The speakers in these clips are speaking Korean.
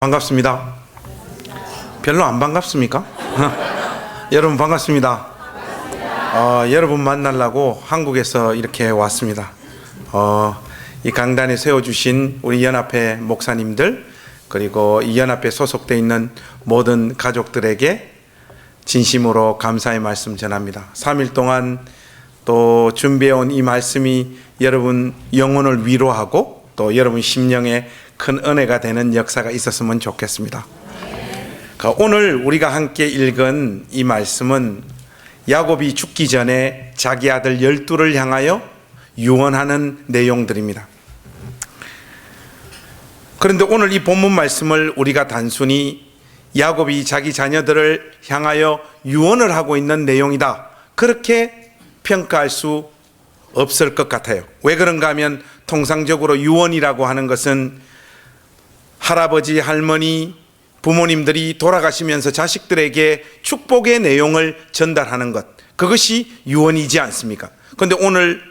반갑습니다. 별로 안 반갑습니까? 여러분 반갑습니다. 여러분 만나려고 한국에서 이렇게 왔습니다. 이 강단에 세워주신 우리 연합회 목사님들, 그리고 이 연합회 소속되어 있는 모든 가족들에게 진심으로 감사의 말씀 전합니다. 3일 동안 또 준비해온 이 말씀이 여러분 영혼을 위로하고 또 여러분 심령에 큰 은혜가 되는 역사가 있었으면 좋겠습니다. 오늘 우리가 함께 읽은 이 말씀은 야곱이 죽기 전에 자기 아들 12를 향하여 유언하는 내용들입니다. 그런데 오늘 이 본문 말씀을 우리가 단순히 야곱이 자기 자녀들을 향하여 유언을 하고 있는 내용이다, 그렇게 평가할 수 없을 것 같아요. 왜 그런가 하면 통상적으로 유언이라고 하는 것은 할아버지, 할머니, 부모님들이 돌아가시면서 자식들에게 축복의 내용을 전달하는 것, 그것이 유언이지 않습니까? 그런데 오늘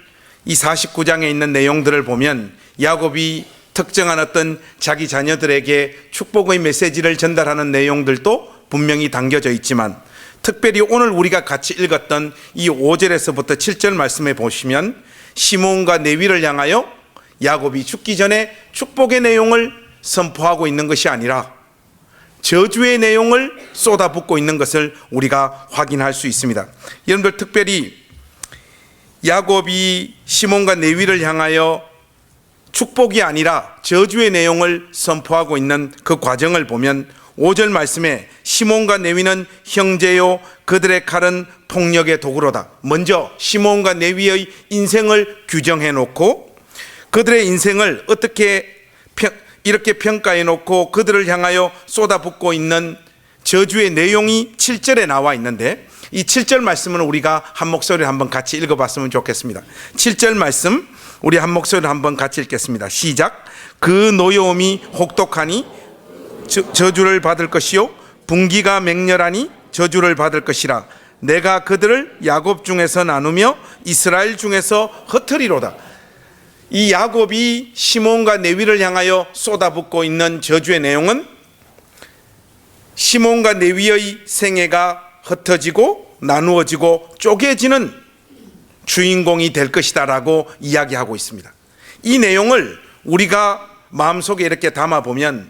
이 49장에 있는 내용들을 보면 야곱이 특정한 어떤 자기 자녀들에게 축복의 메시지를 전달하는 내용들도 분명히 담겨져 있지만, 특별히 오늘 우리가 같이 읽었던 이 5절에서부터 7절 말씀에 보시면 시몬과 레위를 향하여 야곱이 죽기 전에 축복의 내용을 선포하고 있는 것이 아니라 저주의 내용을 쏟아붓고 있는 것을 우리가 확인할 수 있습니다. 여러분들, 특별히 야곱이 시몬과 레위를 향하여 축복이 아니라 저주의 내용을 선포하고 있는 그 과정을 보면 5절 말씀에 시몬과 레위는 형제요 그들의 칼은 폭력의 도구로다. 먼저 시몬과 레위의 인생을 규정해 놓고 그들의 인생을 어떻게 이렇게 평가해 놓고 그들을 향하여 쏟아붓고 있는 저주의 내용이 7절에 나와 있는데, 이 7절 말씀은 우리가 한 목소리로 한번 같이 읽어봤으면 좋겠습니다. 7절 말씀 우리 한 목소리로 한번 같이 읽겠습니다. 시작. 그 노여움이 혹독하니 저주를 받을 것이요 분기가 맹렬하니 저주를 받을 것이라. 내가 그들을 야곱 중에서 나누며 이스라엘 중에서 흩으리로다. 이 야곱이 시몬과 레위를 향하여 쏟아붓고 있는 저주의 내용은 시몬과 레위의 생애가 흩어지고 나누어지고 쪼개지는 주인공이 될 것이다 라고 이야기하고 있습니다. 이 내용을 우리가 마음속에 이렇게 담아보면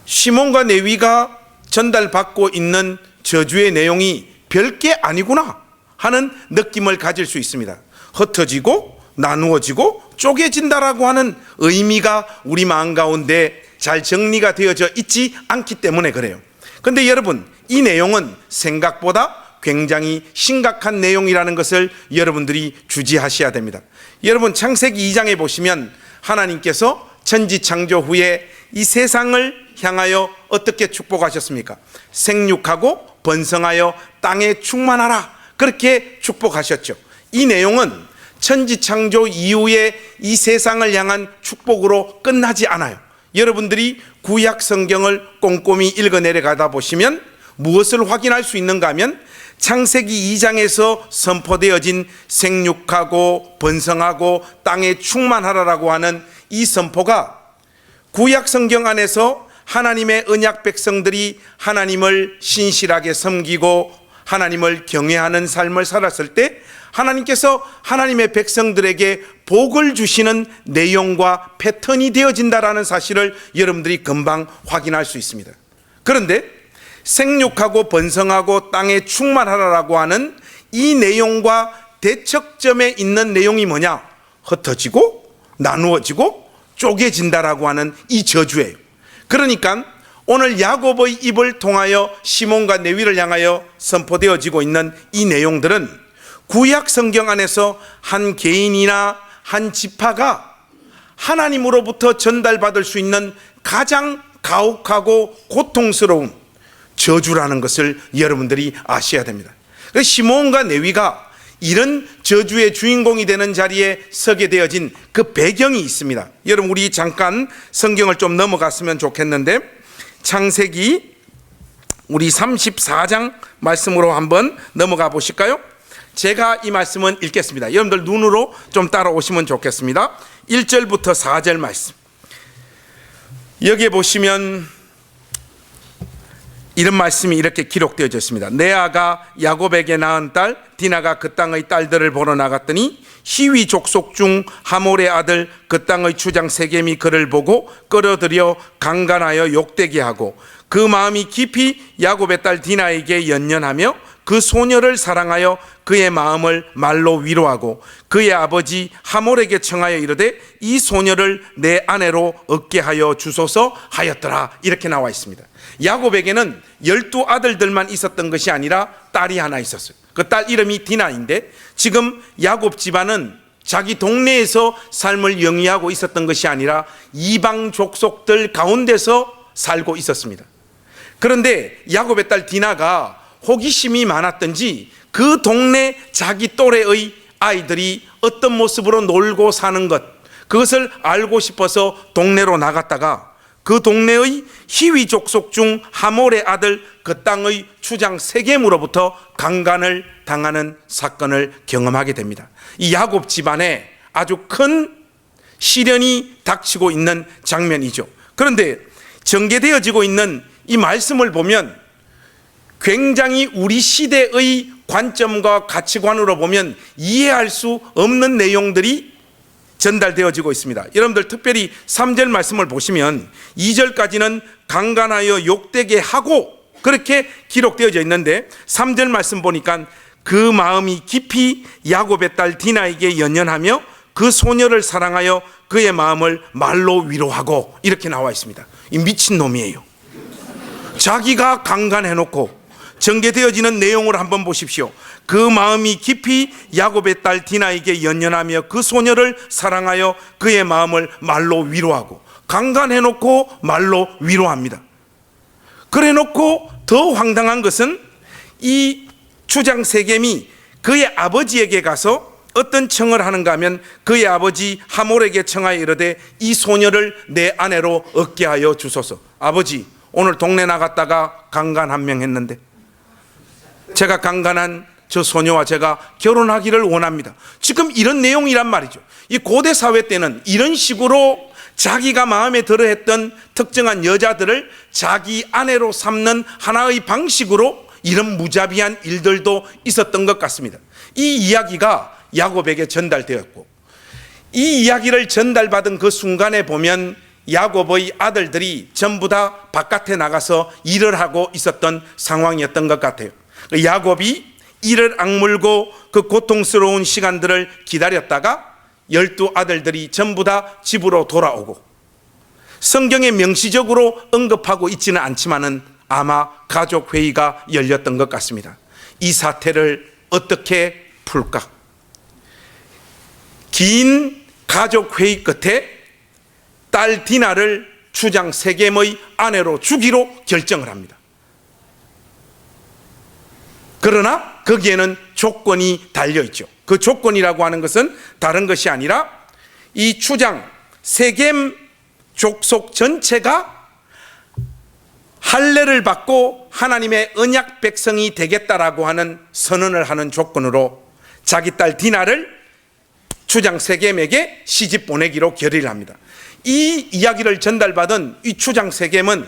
시몬과 레위가 전달받고 있는 저주의 내용이 별게 아니구나 하는 느낌을 가질 수 있습니다. 흩어지고 나누어지고 쪼개진다라고 하는 의미가 우리 마음 가운데 잘 정리가 되어져 있지 않기 때문에 그래요. 그런데 여러분, 이 내용은 생각보다 굉장히 심각한 내용이라는 것을 여러분들이 주지하셔야 됩니다. 여러분, 창세기 2장에 보시면 하나님께서 천지 창조 후에 이 세상을 향하여 어떻게 축복하셨습니까? 생육하고 번성하여 땅에 충만하라, 그렇게 축복하셨죠. 이 내용은 천지 창조 이후에 이 세상을 향한 축복으로 끝나지 않아요. 여러분들이 구약 성경을 꼼꼼히 읽어 내려가다 보시면 무엇을 확인할 수 있는가 하면 창세기 2장에서 선포되어진 생육하고 번성하고 땅에 충만하라라고 하는 이 선포가 구약 성경 안에서 하나님의 언약 백성들이 하나님을 신실하게 섬기고 하나님을 경외하는 삶을 살았을 때 하나님께서 하나님의 백성들에게 복을 주시는 내용과 패턴이 되어진다라는 사실을 여러분들이 금방 확인할 수 있습니다. 그런데 생육하고 번성하고 땅에 충만하라라고 하는 이 내용과 대척점에 있는 내용이 뭐냐? 흩어지고 나누어지고 쪼개진다라고 하는 이 저주예요. 그러니까 오늘 야곱의 입을 통하여 시몬과 레위를 향하여 선포되어지고 있는 이 내용들은 구약 성경 안에서 한 개인이나 한 지파가 하나님으로부터 전달받을 수 있는 가장 가혹하고 고통스러운 저주라는 것을 여러분들이 아셔야 됩니다. 시몬과 레위가 이런 저주의 주인공이 되는 자리에 서게 되어진 그 배경이 있습니다. 여러분, 우리 잠깐 성경을 좀 넘어갔으면 좋겠는데, 창세기 우리 34장 말씀으로 한번 넘어가 보실까요? 제가 이 말씀은 읽겠습니다. 여러분들 눈으로 좀 따라오시면 좋겠습니다. 1절부터 4절 말씀. 여기에 보시면 이런 말씀이 이렇게 기록되어져 있습니다. 레아가 야곱에게 낳은 딸 디나가 그 땅의 딸들을 보러 나갔더니 히위 족속 중 하몰의 아들 그 땅의 주장 세겜이 그를 보고 끌어들여 강간하여 욕되게 하고 그 마음이 깊이 야곱의 딸 디나에게 연연하며 그 소녀를 사랑하여 그의 마음을 말로 위로하고 그의 아버지 하몰에게 청하여 이르되 이 소녀를 내 아내로 얻게 하여 주소서 하였더라. 이렇게 나와 있습니다. 야곱에게는 12 아들들만 있었던 것이 아니라 딸이 하나 있었어요. 그 딸 이름이 디나인데 지금 야곱 집안은 자기 동네에서 삶을 영위하고 있었던 것이 아니라 이방 족속들 가운데서 살고 있었습니다. 그런데 야곱의 딸 디나가 호기심이 많았던지 그 동네 자기 또래의 아이들이 어떤 모습으로 놀고 사는 것, 그것을 알고 싶어서 동네로 나갔다가 그 동네의 히위 족속 중 하몰의 아들 그 땅의 추장 세겜으로부터 강간을 당하는 사건을 경험하게 됩니다. 이 야곱 집안에 아주 큰 시련이 닥치고 있는 장면이죠. 그런데 전개되어지고 있는 이 말씀을 보면 굉장히 우리 시대의 관점과 가치관으로 보면 이해할 수 없는 내용들이 전달되어지고 있습니다. 여러분들 특별히 3절 말씀을 보시면 2절까지는 강간하여 욕되게 하고 그렇게 기록되어져 있는데 3절 말씀 보니까 그 마음이 깊이 야곱의 딸 디나에게 연연하며 그 소녀를 사랑하여 그의 마음을 말로 위로하고 이렇게 나와 있습니다. 이 미친놈이에요. 자기가 강간해놓고 전개되어지는 내용을 한번 보십시오. 그 마음이 깊이 야곱의 딸 디나에게 연연하며 그 소녀를 사랑하여 그의 마음을 말로 위로하고 강간해놓고 말로 위로합니다. 그래놓고 더 황당한 것은 이 추장 세겜이 그의 아버지에게 가서 어떤 청을 하는가 하면 그의 아버지 하몰에게 청하여 이르되 이 소녀를 내 아내로 얻게 하여 주소서. 아버지, 오늘 동네 나갔다가 강간 한 명 했는데 제가 강간한 저 소녀와 제가 결혼하기를 원합니다. 지금 이런 내용이란 말이죠. 이 고대 사회 때는 이런 식으로 자기가 마음에 들어했던 특정한 여자들을 자기 아내로 삼는 하나의 방식으로 이런 무자비한 일들도 있었던 것 같습니다. 이 이야기가 야곱에게 전달되었고 이 이야기를 전달받은 그 순간에 보면 야곱의 아들들이 전부 다 바깥에 나가서 일을 하고 있었던 상황이었던 것 같아요. 야곱이 이를 악물고 그 고통스러운 시간들을 기다렸다가 12 아들들이 전부 다 집으로 돌아오고 성경에 명시적으로 언급하고 있지는 않지만은 아마 가족회의가 열렸던 것 같습니다. 이 사태를 어떻게 풀까? 긴 가족회의 끝에 딸 디나를 추장 세겜의 아내로 주기로 결정을 합니다. 그러나 거기에는 조건이 달려있죠. 그 조건이라고 하는 것은 다른 것이 아니라 이 추장 세겜 족속 전체가 할례를 받고 하나님의 언약 백성이 되겠다라고 하는 선언을 하는 조건으로 자기 딸 디나를 추장 세겜에게 시집 보내기로 결의를 합니다. 이 이야기를 전달받은 이 추장 세겜은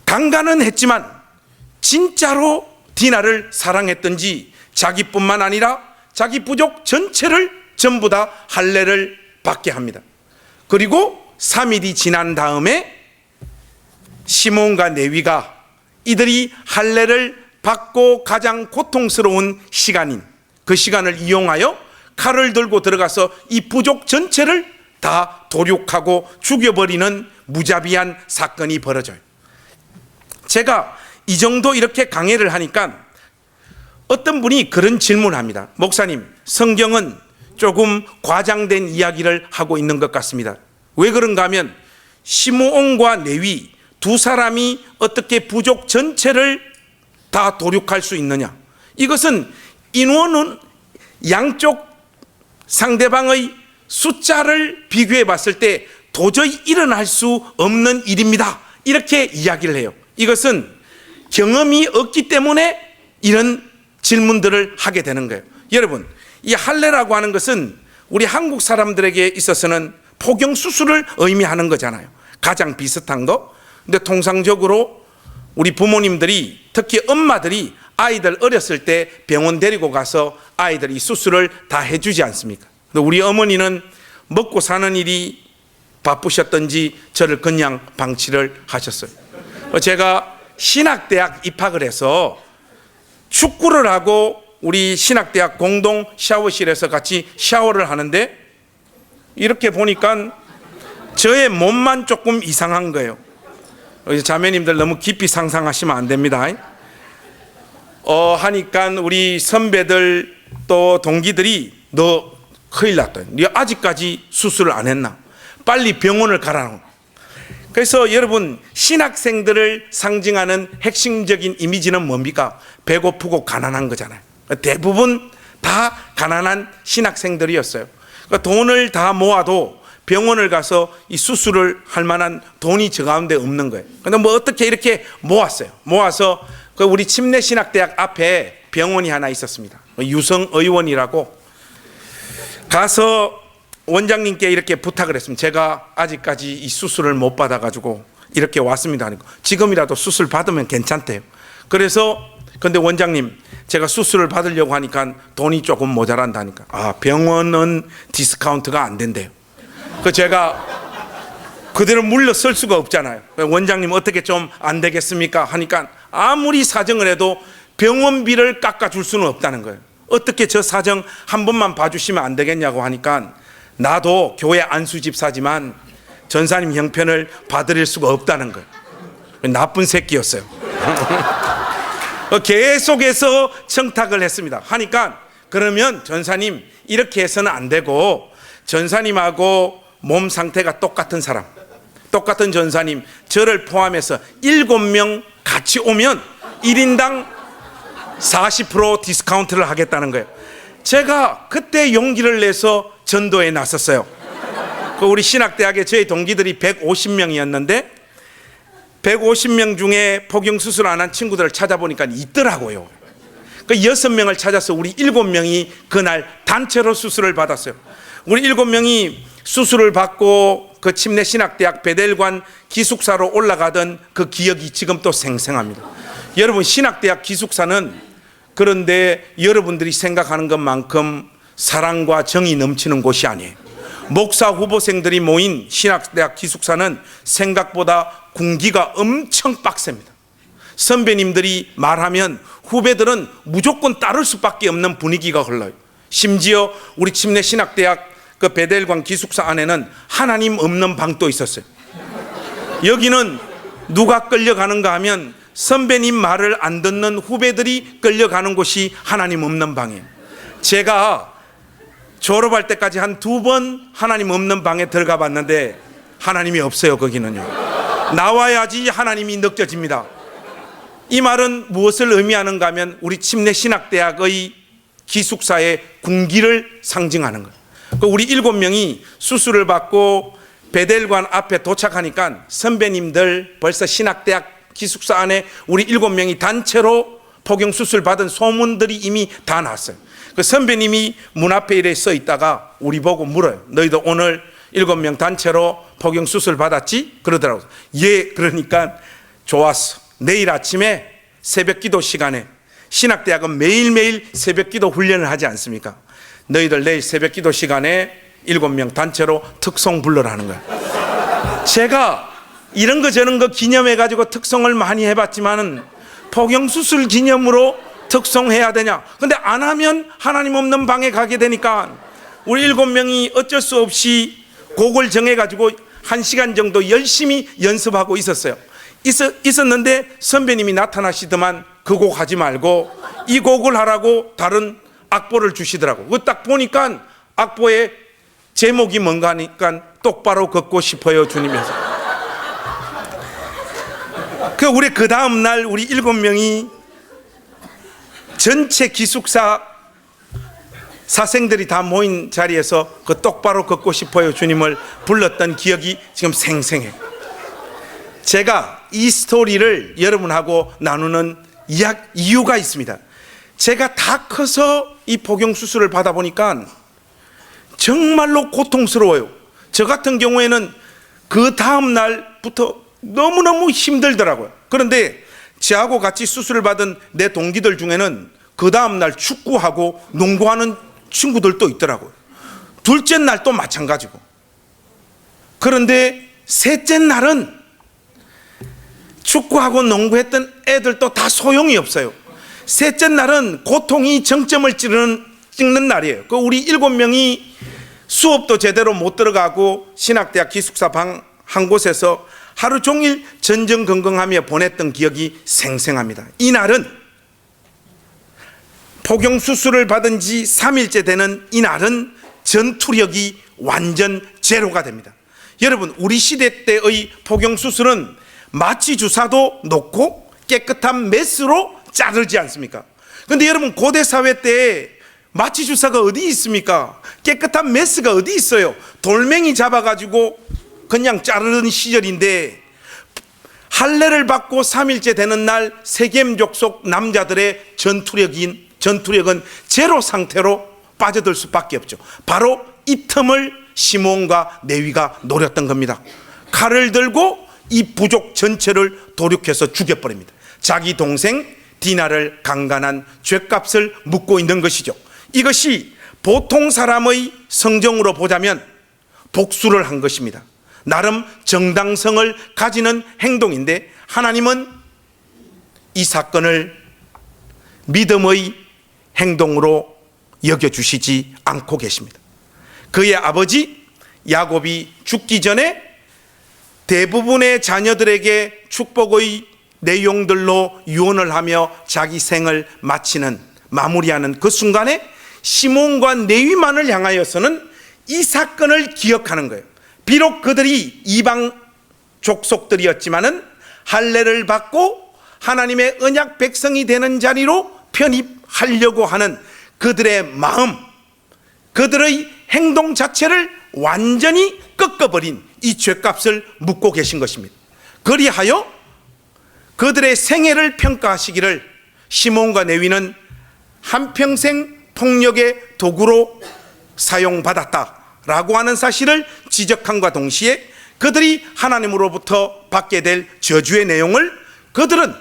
강간은 했지만 진짜로 디나를 사랑했던지 자기뿐만 아니라 자기 부족 전체를 전부 다 할례를 받게 합니다. 그리고 3일이 지난 다음에 시몬과 레위가 이들이 할례를 받고 가장 고통스러운 시간인 그 시간을 이용하여 칼을 들고 들어가서 이 부족 전체를 다 도륙하고 죽여버리는 무자비한 사건이 벌어져요. 제가 이 정도 이렇게 강해를 하니까 어떤 분이 그런 질문을 합니다. 목사님, 성경은 조금 과장된 이야기를 하고 있는 것 같습니다. 왜 그런가 하면 시므온과 레위 두 사람이 어떻게 부족 전체를 다 도륙할 수 있느냐? 이것은 인원은 양쪽 상대방의 숫자를 비교해 봤을 때 도저히 일어날 수 없는 일입니다. 이렇게 이야기를 해요. 이것은 경험이 없기 때문에 이런 질문들을 하게 되는 거예요. 여러분, 이 할례라고 하는 것은 우리 한국 사람들에게 있어서는 포경수술을 의미하는 거잖아요. 가장 비슷한 거. 근데 통상적으로 우리 부모님들이, 특히 엄마들이 아이들 어렸을 때 병원 데리고 가서 아이들이 수술을 다 해주지 않습니까? 근데 우리 어머니는 먹고 사는 일이 바쁘셨던지 저를 그냥 방치를 하셨어요. 제가 신학대학 입학을 해서 축구를 하고 우리 신학대학 공동 샤워실에서 같이 샤워를 하는데, 이렇게 보니까 저의 몸만 조금 이상한 거예요. 자매님들 너무 깊이 상상하시면 안 됩니다. 하니까 우리 선배들 또 동기들이 너 큰일 났다, 네 아직까지 수술을 안 했나, 빨리 병원을 가라고. 그래서 여러분, 신학생들을 상징하는 핵심적인 이미지는 뭡니까? 배고프고 가난한 거잖아요. 대부분 다 가난한 신학생들이었어요. 그러니까 돈을 다 모아도 병원을 가서 이 수술을 할 만한 돈이 저 가운데 없는 거예요. 근데 뭐 어떻게 이렇게 모았어요. 모아서 그 우리 침례신학대학 앞에 병원이 하나 있었습니다. 유성의원이라고. 가서 원장님께 이렇게 부탁을 했습니다. 제가 아직까지 이 수술을 못 받아가지고 이렇게 왔습니다 하니까, 지금이라도 수술 받으면 괜찮대요. 그래서 근데 원장님, 제가 수술을 받으려고 하니까 돈이 조금 모자란다니까. 아, 병원은 디스카운트가 안 된대요. 그 제가 그대로 물러설 수가 없잖아요. 원장님 어떻게 좀 안 되겠습니까 하니까, 아무리 사정을 해도 병원비를 깎아줄 수는 없다는 거예요. 어떻게 저 사정 한 번만 봐주시면 안 되겠냐고 하니까, 나도 교회 안수집사지만 전사님 형편을 봐드릴 수가 없다는 거예요. 나쁜 새끼였어요. 계속해서 청탁을 했습니다. 하니까, 그러면 전사님 이렇게 해서는 안 되고, 전사님하고 몸 상태가 똑같은 사람, 똑같은 전사님, 저를 포함해서 7명 같이 오면 1인당 40% 디스카운트를 하겠다는 거예요. 제가 그때 용기를 내서 전도에 나섰어요. 우리 신학대학에 저희 동기들이 150명이었는데 150명 중에 포경수술 안 한 친구들을 찾아보니까 있더라고요. 그 6명을 찾아서 우리 7명이 그날 단체로 수술을 받았어요. 우리 7명이 수술을 받고 그 침례신학대학 베델관 기숙사로 올라가던 그 기억이 지금 또 생생합니다. 여러분, 신학대학 기숙사는 그런데 여러분들이 생각하는 것만큼 사랑과 정이 넘치는 곳이 아니에요. 목사 후보생들이 모인 신학대학 기숙사는 생각보다 군기가 엄청 빡셉니다. 선배님들이 말하면 후배들은 무조건 따를 수밖에 없는 분위기가 흘러요. 심지어 우리 침례신학대학 그 베델관 기숙사 안에는 하나님 없는 방도 있었어요. 여기는 누가 끌려가는가 하면 선배님 말을 안 듣는 후배들이 끌려가는 곳이 하나님 없는 방이에요. 제가 졸업할 때까지 한 2번 하나님 없는 방에 들어가 봤는데 하나님이 없어요. 거기는요. 나와야지 하나님이 느껴집니다. 이 말은 무엇을 의미하는가 하면 우리 침례신학대학의 기숙사의 군기를 상징하는 거예요. 우리 7명이 수술을 받고 베델관 앞에 도착하니까 선배님들 벌써 신학대학 기숙사 안에 우리 7명이 단체로 포경수술 받은 소문들이 이미 다 났어요. 그 선배님이 문 앞에 이래 서 있다가 우리 보고 물어요. 너희도 오늘 7명 단체로 포경수술 받았지? 그러더라고요. 예. 그러니까 좋았어. 내일 아침에 새벽기도 시간에, 신학대학은 매일매일 새벽기도 훈련을 하지 않습니까? 너희들 내일 새벽기도 시간에 7명 단체로 특송 불러라는 거야. 제가 이런 거 저런 거 기념해가지고 특송을 많이 해봤지만은 포경수술 기념으로 특송해야 되냐? 근데 안 하면 하나님 없는 방에 가게 되니까 우리 7명이 어쩔 수 없이 곡을 정해가지고 1시간 정도 열심히 연습하고 있었어요. 있었는데 선배님이 나타나시더만 그 곡 하지 말고 이 곡을 하라고 다른 악보를 주시더라고. 그 딱 보니까 악보에 제목이 뭔가 하니까 똑바로 걷고 싶어요 주님에서. 우리 그 다음 날 우리 7명이 전체 기숙사 사생들이 다 모인 자리에서 그 똑바로 걷고 싶어요 주님을 불렀던 기억이 지금 생생해요. 제가 이 스토리를 여러분하고 나누는 이유가 있습니다. 제가 다 커서 이 포경수술을 받아보니까 정말로 고통스러워요. 저 같은 경우에는 그 다음날 날부터 너무너무 힘들더라고요. 그런데 저하고 같이 수술을 받은 내 동기들 중에는 그 다음날 축구하고 농구하는 친구들도 있더라고요. 둘째 날 또 마찬가지고. 그런데 셋째 날은 축구하고 농구했던 애들도 다 소용이 없어요. 셋째 날은 고통이 정점을 찍는 날이에요. 그 우리 7명이 수업도 제대로 못 들어가고 신학대학 기숙사 방 한 곳에서 하루 종일 전전긍긍하며 보냈던 기억이 생생합니다. 이 날은 포경 수술을 받은 지 3일째 되는 이 날은 전투력이 완전 제로가 됩니다. 여러분, 우리 시대 때의 포경 수술은 마취 주사도 놓고 깨끗한 메스로 자르지 않습니까? 그런데 여러분, 고대 사회 때 마취 주사가 어디 있습니까? 깨끗한 메스가 어디 있어요? 돌멩이 잡아가지고 그냥 자르는 시절인데, 할례를 받고 3일째 되는 날 세겜 족속 남자들의 전투력은 제로 상태로 빠져들 수밖에 없죠. 바로 이 틈을 시몬과 레위가 노렸던 겁니다. 칼을 들고 이 부족 전체를 도륙해서 죽여버립니다. 자기 동생 디나를 강간한 죗값을 묻고 있는 것이죠. 이것이 보통 사람의 성정으로 보자면 복수를 한 것입니다. 나름 정당성을 가지는 행동인데, 하나님은 이 사건을 믿음의 행동으로 여겨주시지 않고 계십니다. 그의 아버지 야곱이 죽기 전에 대부분의 자녀들에게 축복의 내용들로 유언을 하며 자기 생을 마무리하는 그 순간에 시몬과 레위만을 향하여서는 이 사건을 기억하는 거예요. 비록 그들이 이방 족속들이었지만은 할례를 받고 하나님의 언약 백성이 되는 자리로 편입하려고 하는 그들의 마음, 그들의 행동 자체를 완전히 꺾어버린 이 죗값을 묻고 계신 것입니다. 그리하여 그들의 생애를 평가하시기를 시몬과 레위는 한평생 폭력의 도구로 사용받았다라고 하는 사실을 지적함과 동시에 그들이 하나님으로부터 받게 될 저주의 내용을 그들은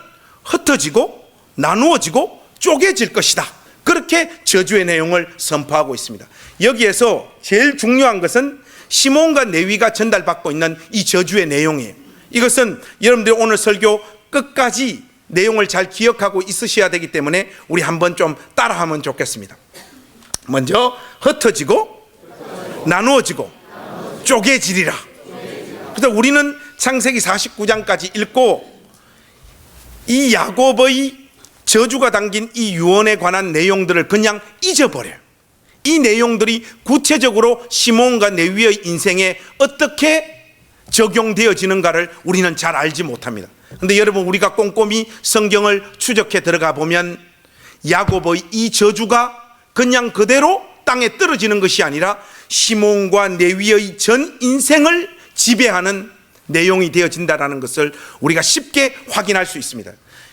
흩어지고 나누어지고 쪼개질 것이다, 그렇게 저주의 내용을 선포하고 있습니다. 여기에서 제일 중요한 것은 시몬과 레위가 전달받고 있는 이 저주의 내용이에요. 이것은 여러분들이 오늘 설교 끝까지 내용을 잘 기억하고 있으셔야 되기 때문에 우리 한번 좀 따라하면 좋겠습니다. 먼저 흩어지고 나누어지고 쪼개지리라. 그래서 우리는 창세기 49장까지 읽고 이 야곱의 저주가 담긴 이 유언에 관한 내용들을 그냥 잊어버려요. 이 내용들이 구체적으로 시몬과 레위의 인생에 어떻게 적용되어지는가를 우리는 잘 알지 못합니다. 그런데 여러분, 우리가 꼼꼼히 성경을 추적해 들어가 보면 야곱의 이 저주가 그냥 그대로 땅에 떨어지는 것이 아니라 시몬과 레위의 전 인생을 지배하는 내용이 되어진다는 것을 우리가 쉽게 확인할 수 있습니다.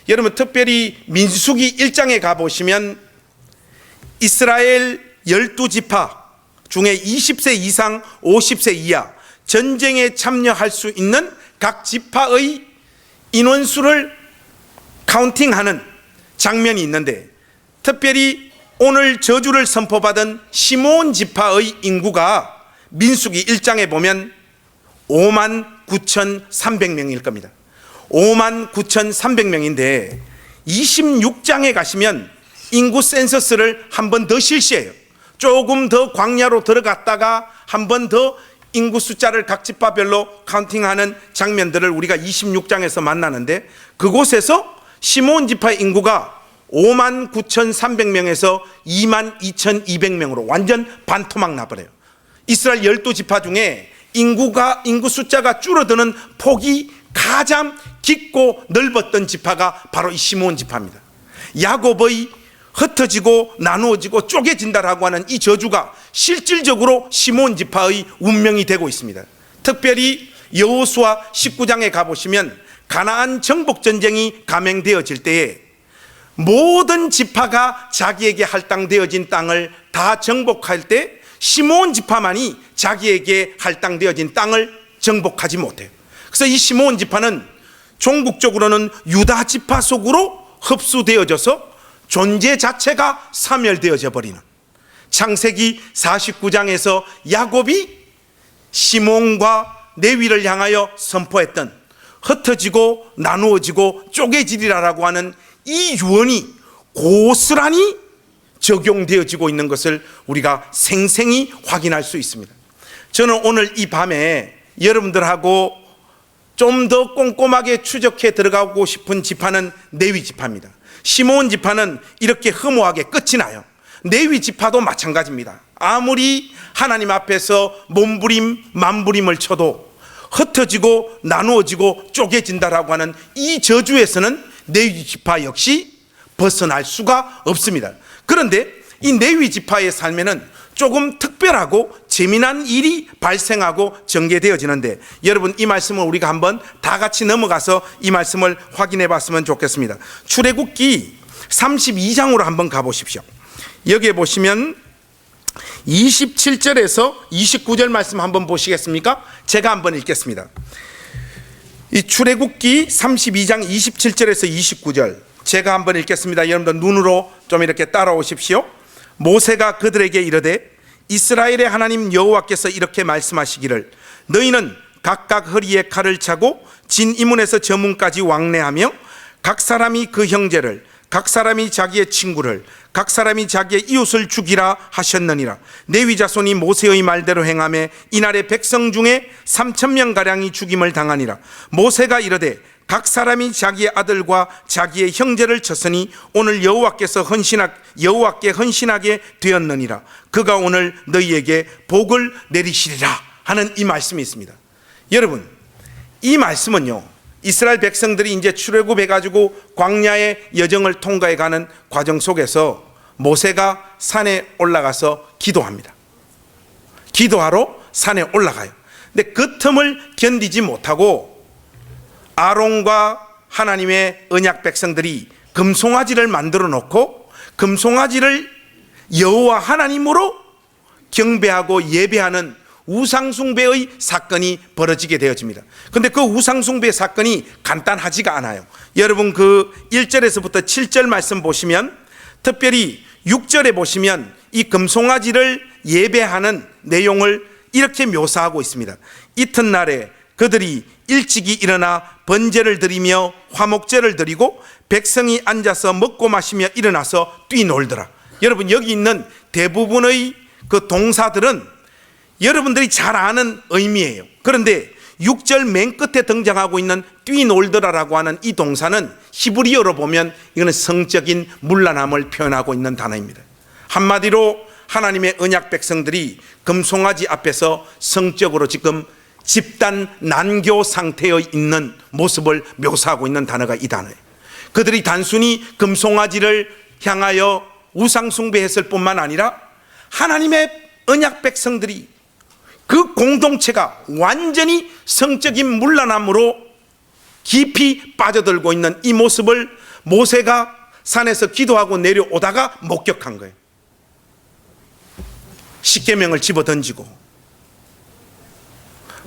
여러분, 특별히 민수기 1장에 가보시면 이스라엘 12지파 중에 20세 이상 50세 이하 전쟁에 참여할 수 있는 각 지파의 인원수를 카운팅하는 장면이 있는데, 특별히 오늘 저주를 선포받은 시몬 지파의 인구가 민수기 1장에 보면 59,300명일 겁니다. 59,300명인데 26장에 가시면 인구 센서스를 한 번 더 실시해요. 조금 더 광야로 들어갔다가 한 번 더 인구 숫자를 각 지파별로 카운팅하는 장면들을 우리가 26장에서 만나는데, 그곳에서 시몬 지파의 인구가 59,300명에서 22,200명으로 완전 반토막 나버려요. 이스라엘 12지파 중에 인구 숫자가 줄어드는 폭이 가장 깊고 넓었던 지파가 바로 이 시몬 지파입니다. 야곱의 흩어지고 나누어지고 쪼개진다라고 하는 이 저주가 실질적으로 시몬 지파의 운명이 되고 있습니다. 특별히 여호수아 19장에 가보시면 가나안 정복 전쟁이 감행되어질 때에 모든 지파가 자기에게 할당되어진 땅을 다 정복할 때 시몬 지파만이 자기에게 할당되어진 땅을 정복하지 못해요. 그래서 이 시므온 지파는 종국적으로는 유다 지파 속으로 흡수되어져서 존재 자체가 사멸되어져 버리는, 창세기 49장에서 야곱이 시몬과 레위를 향하여 선포했던 흩어지고 나누어지고 쪼개지리라라고 하는 이 유언이 고스란히 적용되어지고 있는 것을 우리가 생생히 확인할 수 있습니다. 저는 오늘 이 밤에 여러분들하고 좀 더 꼼꼼하게 추적해 들어가고 싶은 지파는 레위 지파입니다. 시므온 지파는 이렇게 허무하게 끝이 나요. 레위 지파도 마찬가지입니다. 아무리 하나님 앞에서 몸부림 만부림을 쳐도 흩어지고 나누어지고 쪼개진다라고 하는 이 저주에서는 레위 지파 역시 벗어날 수가 없습니다. 그런데 이 레위 지파의 삶에는 조금 특별하고 재미난 일이 발생하고 전개되어지는데, 여러분 이 말씀을 우리가 한번 다 같이 넘어가서 이 말씀을 확인해 봤으면 좋겠습니다. 출애굽기 32장으로 한번 가보십시오. 여기에 보시면 27절에서 29절 말씀 한번 보시겠습니까? 제가 한번 읽겠습니다. 이 출애굽기 32장 27절에서 29절 제가 한번 읽겠습니다. 여러분들 눈으로 좀 이렇게 따라오십시오. 모세가 그들에게 이르되 이스라엘의 하나님 여호와께서 이렇게 말씀하시기를 너희는 각각 허리에 칼을 차고 진 이문에서 저 문까지 왕래하며 각 사람이 그 형제를, 각 사람이 자기의 친구를, 각 사람이 자기의 이웃을 죽이라 하셨느니라. 레위 자손이 모세의 말대로 행하며 이날의 백성 중에 3,000명가량이 죽임을 당하니라. 모세가 이르되 각 사람이 자기의 아들과 자기의 형제를 쳤으니 오늘 여호와께 헌신하게 되었느니라. 그가 오늘 너희에게 복을 내리시리라 하는 이 말씀이 있습니다. 여러분, 이 말씀은요, 이스라엘 백성들이 이제 출애굽해가지고 광야의 여정을 통과해 가는 과정 속에서 모세가 산에 올라가서 기도합니다. 기도하러 산에 올라가요. 근데 그 틈을 견디지 못하고 아론과 하나님의 언약 백성들이 금송아지를 만들어 놓고 금송아지를 여호와 하나님으로 경배하고 예배하는 우상숭배의 사건이 벌어지게 되어집니다. 그런데 그 우상숭배 사건이 간단하지가 않아요. 여러분 그 1절에서부터 7절 말씀 보시면, 특별히 6절에 보시면 이 금송아지를 예배하는 내용을 이렇게 묘사하고 있습니다. 이튿날에 그들이 일찍이 일어나 번제를 드리며 화목제를 드리고 백성이 앉아서 먹고 마시며 일어나서 뛰놀더라. 여러분 여기 있는 대부분의 그 동사들은 여러분들이 잘 아는 의미예요. 그런데 6절 맨 끝에 등장하고 있는 뛰놀더라라고 하는 이 동사는 히브리어로 보면 이거는 성적인 문란함을 표현하고 있는 단어입니다. 한마디로 하나님의 언약 백성들이 금송아지 앞에서 성적으로 지금 집단 난교 상태에 있는 모습을 묘사하고 있는 단어가 이 단어예요. 그들이 단순히 금송아지를 향하여 우상숭배했을 뿐만 아니라 하나님의 언약 백성들이 그 공동체가 완전히 성적인 문란함으로 깊이 빠져들고 있는 이 모습을 모세가 산에서 기도하고 내려오다가 목격한 거예요. 십계명을 집어던지고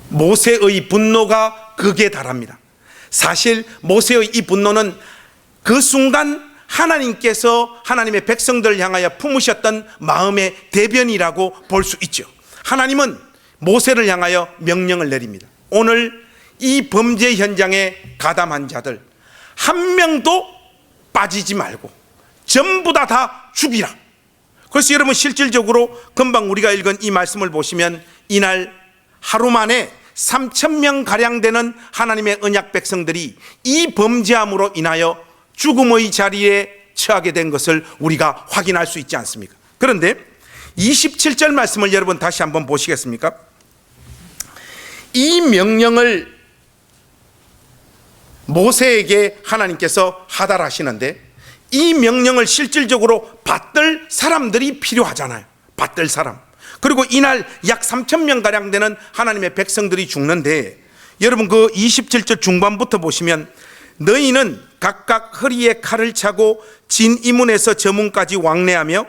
모세의 분노가 극에 달합니다. 사실 모세의 이 분노는 그 순간 하나님께서 하나님의 백성들을 향하여 품으셨던 마음의 대변이라고 볼 수 있죠. 하나님은 모세를 향하여 명령을 내립니다. 오늘 이 범죄 현장에 가담한 자들 한 명도 빠지지 말고 전부 다 죽이라. 그래서 여러분 실질적으로 금방 우리가 읽은 이 말씀을 보시면 이날 하루 만에 3,000명 가량 되는 하나님의 언약 백성들이 이 범죄함으로 인하여 죽음의 자리에 처하게 된 것을 우리가 확인할 수 있지 않습니까? 그런데 27절 말씀을 여러분 다시 한번 보시겠습니까? 이 명령을 모세에게 하나님께서 하달하시는데 이 명령을 실질적으로 받들 사람들이 필요하잖아요. 받들 사람. 그리고 이날 약 3,000명가량 되는 하나님의 백성들이 죽는데, 여러분 그 27절 중반부터 보시면 너희는 각각 허리에 칼을 차고 진 이문에서 저 문까지 왕래하며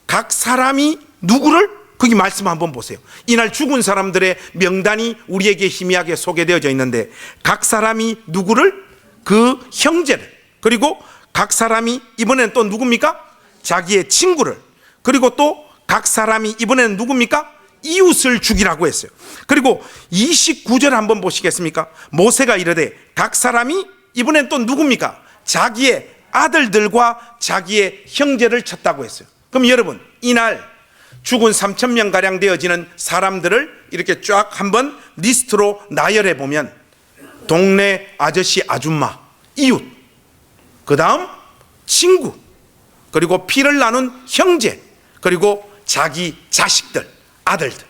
각 사람이 누구를? 거기 말씀 한번 보세요. 이날 죽은 사람들의 명단이 우리에게 희미하게 소개되어져 있는데 각 사람이 누구를? 그 형제를, 그리고 각 사람이 이번에는 또 누굽니까? 자기의 친구를, 그리고 또 각 사람이 이번에는 누굽니까? 이웃을 죽이라고 했어요. 그리고 29절 한번 보시겠습니까? 모세가 이르되 각 사람이 이번엔 또 누굽니까? 자기의 아들들과 자기의 형제를 쳤다고 했어요. 그럼 여러분, 이날 죽은 3,000명가량 되어지는 사람들을 이렇게 쫙 한번 리스트로 나열해 보면 동네 아저씨 아줌마, 이웃, 그 다음 친구, 그리고 피를 나눈 형제, 그리고 자기 자식들, 아들들,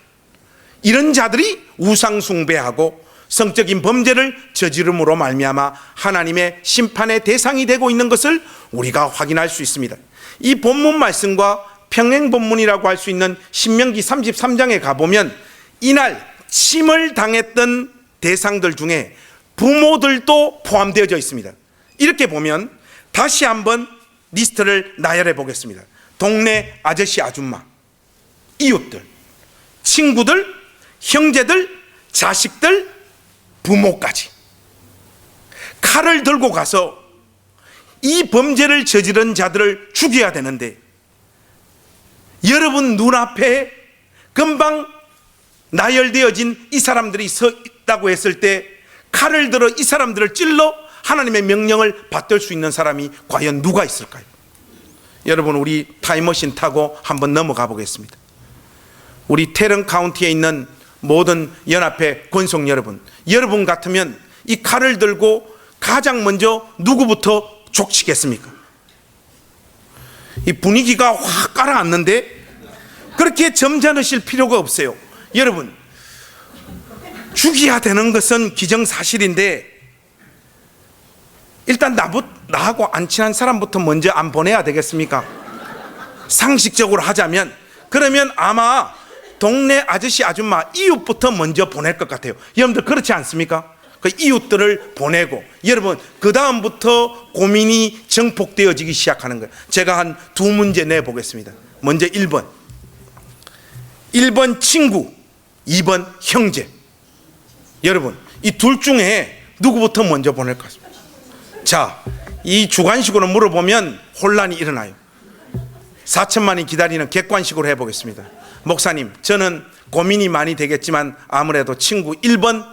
이런 자들이 우상 숭배하고 성적인 범죄를 저지름으로 말미암아 하나님의 심판의 대상이 되고 있는 것을 우리가 확인할 수 있습니다. 이 본문 말씀과 평행 본문이라고 할 수 있는 신명기 33장에 가보면 이날 침을 당했던 대상들 중에 부모들도 포함되어져 있습니다. 이렇게 보면 다시 한번 리스트를 나열해 보겠습니다. 동네 아저씨 아줌마, 이웃들, 친구들, 형제들, 자식들, 부모까지 칼을 들고 가서 이 범죄를 저지른 자들을 죽여야 되는데 여러분 눈앞에 금방 나열되어진 이 사람들이 서 있다고 했을 때 칼을 들어 이 사람들을 찔러 하나님의 명령을 받들 수 있는 사람이 과연 누가 있을까요? 여러분, 우리 타임머신 타고 한번 넘어가 보겠습니다. 우리 테런 카운티에 있는 모든 연합회 권속 여러분, 여러분 같으면 이 칼을 들고 가장 먼저 누구부터 족치겠습니까? 이 분위기가 확 가라앉는데 그렇게 점잖으실 필요가 없어요. 여러분, 죽여야 되는 것은 기정사실인데 일단 나하고 안 친한 사람부터 먼저 안 보내야 되겠습니까? 상식적으로 하자면. 그러면 아마 동네 아저씨 아줌마 이웃부터 먼저 보낼 것 같아요. 여러분들 그렇지 않습니까? 그 이웃들을 보내고 여러분 그 다음부터 고민이 정폭되어지기 시작하는 거예요. 제가 한 두 문제 내보겠습니다. 먼저 1번 친구, 2번 형제. 여러분 이 둘 중에 누구부터 먼저 보낼 것 같습니다. 자, 이 주관식으로 물어보면 혼란이 일어나요. 4천만이 기다리는 객관식으로 해보겠습니다. 목사님, 저는 고민이 많이 되겠지만 아무래도 친구 1번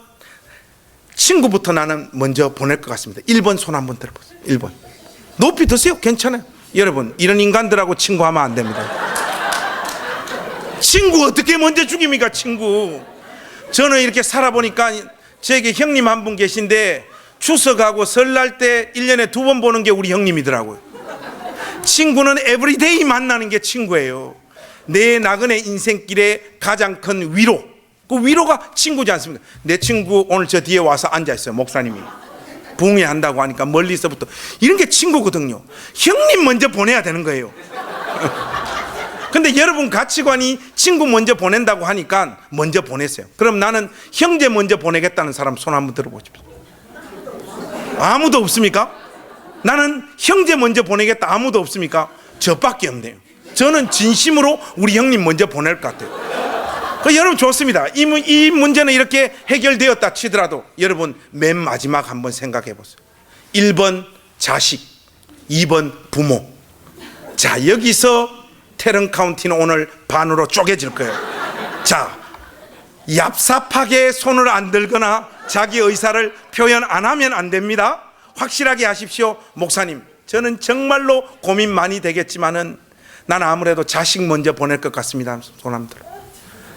친구부터 나는 먼저 보낼 것 같습니다. 1번 손 한번 들어보세요. 1번 높이 드세요. 괜찮아요. 여러분 이런 인간들하고 친구하면 안 됩니다. 친구 어떻게 먼저 죽입니까? 친구. 저는 이렇게 살아보니까 저에게 형님 한 분 계신데 추석하고 설날 때 1년에 2번 보는 게 우리 형님이더라고요. 친구는 에브리데이 만나는 게 친구예요. 내 나그네 인생길의 가장 큰 위로, 그 위로가 친구지 않습니까? 내 친구 오늘 저 뒤에 와서 앉아있어요. 목사님이 붕괴한다고 하니까 멀리서부터 이런 게 친구거든요. 형님 먼저 보내야 되는 거예요. 근데 여러분 가치관이 친구 먼저 보낸다고 하니까 먼저 보냈어요. 그럼 나는 형제 먼저 보내겠다는 사람 손 한번 들어보십시오. 아무도 없습니까? 나는 형제 먼저 보내겠다. 아무도 없습니까? 저밖에 없네요. 저는 진심으로 우리 형님 먼저 보낼 것 같아요. 여러분 좋습니다. 이 문제는 이렇게 해결되었다 치더라도 여러분 맨 마지막 한번 생각해 보세요. 1번 자식, 2번 부모. 자, 여기서 테런 카운티는 오늘 반으로 쪼개질 거예요. 자, 얍삽하게 손을 안 들거나 자기 의사를 표현 안 하면 안 됩니다. 확실하게 하십시오. 목사님, 저는 정말로 고민 많이 되겠지만은 나는 아무래도 자식 먼저 보낼 것 같습니다. 손 한번 들어.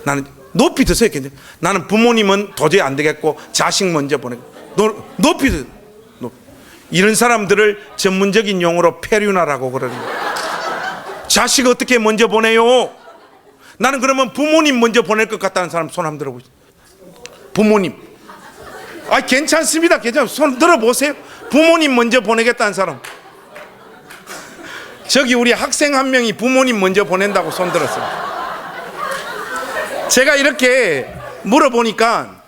나는 높이 드세요. 나는 부모님은 도저히 안 되겠고 자식 먼저 보내고. 높이 드세요. 이런 사람들을 전문적인 용어로 페류나라고 그러는. 자식 어떻게 먼저 보내요? 나는 그러면 부모님 먼저 보낼 것 같다는 사람 손 한번 들어보세요. 부모님. 아, 괜찮습니다. 괜찮습니다. 손 들어보세요. 부모님 먼저 보내겠다는 사람. 저기 우리 학생 한 명이 부모님 먼저 보낸다고 손 들었어요. 제가 이렇게 물어보니까